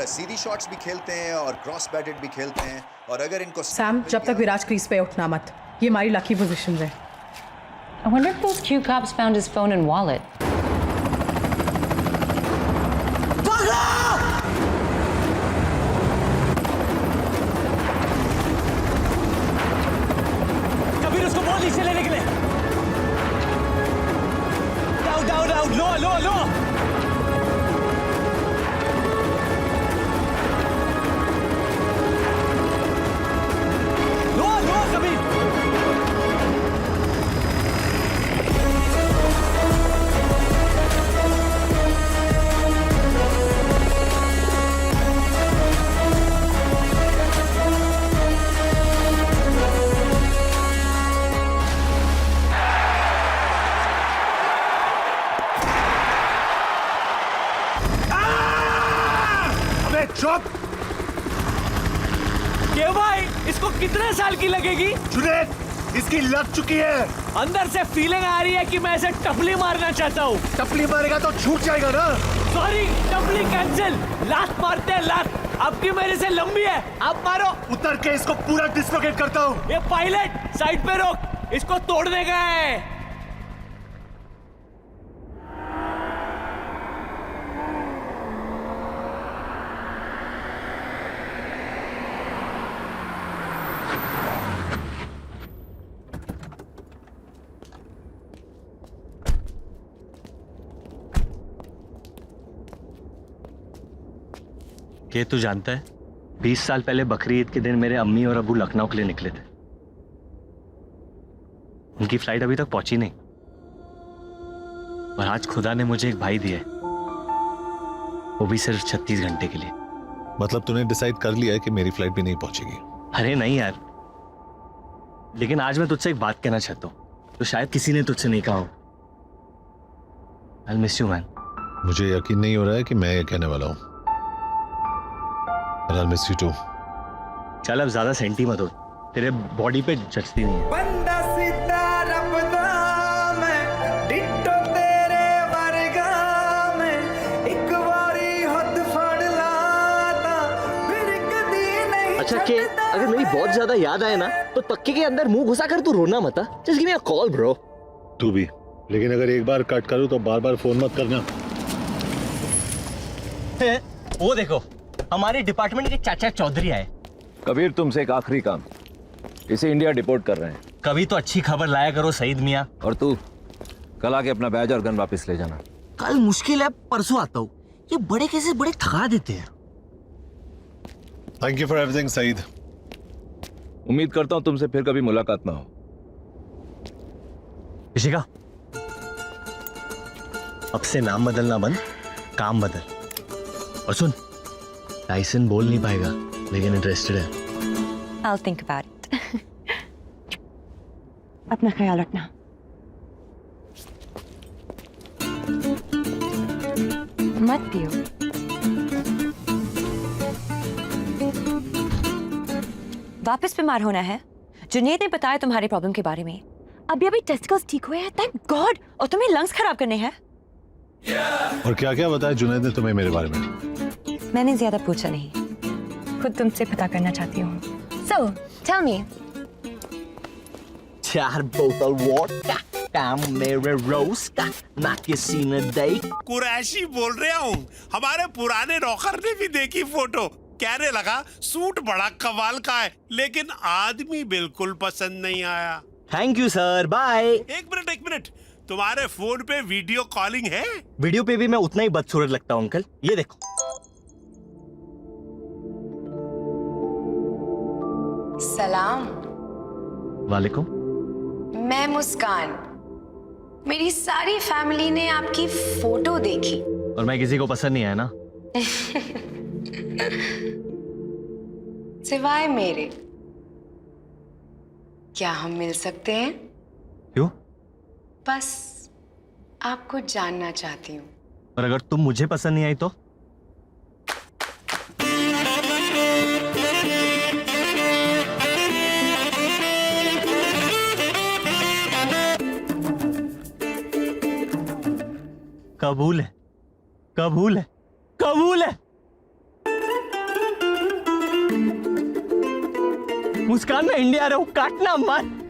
सीधी शॉट्स भी खेलते हैं और क्रॉस बैटेड भी खेलते हैं, और अगर इनको सैम, जब तक विराज क्रीज पे उठना मत. ये हमारी लकी पोजीशन है. I wonder if those Q cops found his phone and wallet. Kabir उसको बॉल नीचे लेने के लिए. डाउन डाउन डाउन, लो लो लो. क्यों भाई, इसको कितने साल की लगेगी? जुनैद, इसकी लग चुकी है. अंदर से फीलिंग आ रही है कि मैं इसे टपली मारना चाहता हूँ. टपली मारेगा तो छूट जाएगा ना. सॉरी, टपली कैंसिल. लात मारते हैं, लात. आपकी मेरे से लंबी है, आप मारो. उतर के इसको पूरा डिस्लोकेट करता हूँ. ये पायलट साइड पे रोक, इसको तोड़ने का है. ये तू जानता है, 20 साल पहले बकरी ईद के दिन मेरे अम्मी और अब्बू लखनऊ के लिए निकले थे. उनकी फ्लाइट अभी तक पहुंची नहीं, और आज खुदा ने मुझे एक भाई दिया है, वो भी सिर्फ 36 घंटे के लिए. मतलब तूने डिसाइड कर लिया है कि मेरी फ्लाइट भी नहीं पहुंचेगी? अरे नहीं यार, लेकिन आज मैं तुझसे एक बात कहना चाहता हूँ, तो शायद किसी ने तुझसे नहीं कहा हो. I'll miss you, man. मुझे यकीन नहीं हो रहा है कि मैं ये कहने वाला हूँ. I'll miss you too. चल अब ज्यादा सेंटी मत हो, तेरे बॉडी पे जचती नहीं है. बंदा सीधा रब दा मैं, डिट्टो तेरे वर्गा मैं, एक बारी हद फड़ लाता फिर कदी नहीं. अच्छा के अगर मेरी बहुत ज्यादा याद आए ना, तो तक्के के अंदर मुंह घुसा कर तू रोना मत. Just give me a call bro. तू भी, लेकिन अगर एक बार कट करूं तो बार बार फोन मत करना. वो देखो, हमारे डिपार्टमेंट के चाचा चौधरी आए. कबीर, तुमसे एक आखिरी काम, इसे इंडिया डिपोर्ट कर रहे हैं. कभी तो अच्छी खबर लाया करो सईद मियाँ. और तू कल आके अपना बैज और गन वापस ले जाना. कल मुश्किल है, परसों आता हूँ. ये बड़े कैसे बड़े थका देते हैं. Thank you for everything Saeed. उम्मीद करता हूं तुमसे फिर कभी मुलाकात ना हो। ऋषिका, अब से नाम बदलना बंद, काम बदल। और सुन, टाइसन बोल नहीं पाएगा लेकिन इंटरेस्टेड है। I'll think about it. अपना ख्याल रखना। मत पियो। वापस बीमार होना है? जुनेद ने बताया तुम्हारी प्रॉब्लम के बारे में। अभी टेस्टिकल्स ठीक हुए हैं, थैंक गॉड। और तुम्हें लंग्स खराब करने हैं। और क्या क्या बताया जुनैद ने तुम्हें मेरे बारे में? मैंने ज्यादा पूछा नहीं, खुद तुमसे पता करना चाहती हूँ। So, tell me. 4 बोतल वोडका, काम मेरे रोज का, ना किसी ने देख। कुरैशी बोल रहा हूँ। हमारे पुराने नौकर ने भी देखी फोटो, कहने लगा सूट बड़ा कमाल का है, लेकिन आदमी बिल्कुल पसंद नहीं आया। Thank you sir, bye. एक मिनट, तुम्हारे फोन पे वीडियो कॉलिंग है? वीडियो पे भी मैं उतना ही बदसूरत लगता हूँ अंकल, ये देखो। सलाम। वालेकुम। मैं मुस्कान। मेरी सारी फैमिली ने आपकी फोटो देखी। और मैं किसी को पसंद नहीं आया ना? सिवाय मेरे। क्या हम मिल सकते हैं? क्यों? बस आपको जानना चाहती हूँ। और अगर तुम मुझे पसंद नहीं आई तो? कबूल है, कबूल है, कबूल है। मुस्कान, मैं इंडिया आ रहा हूं, काटना मत।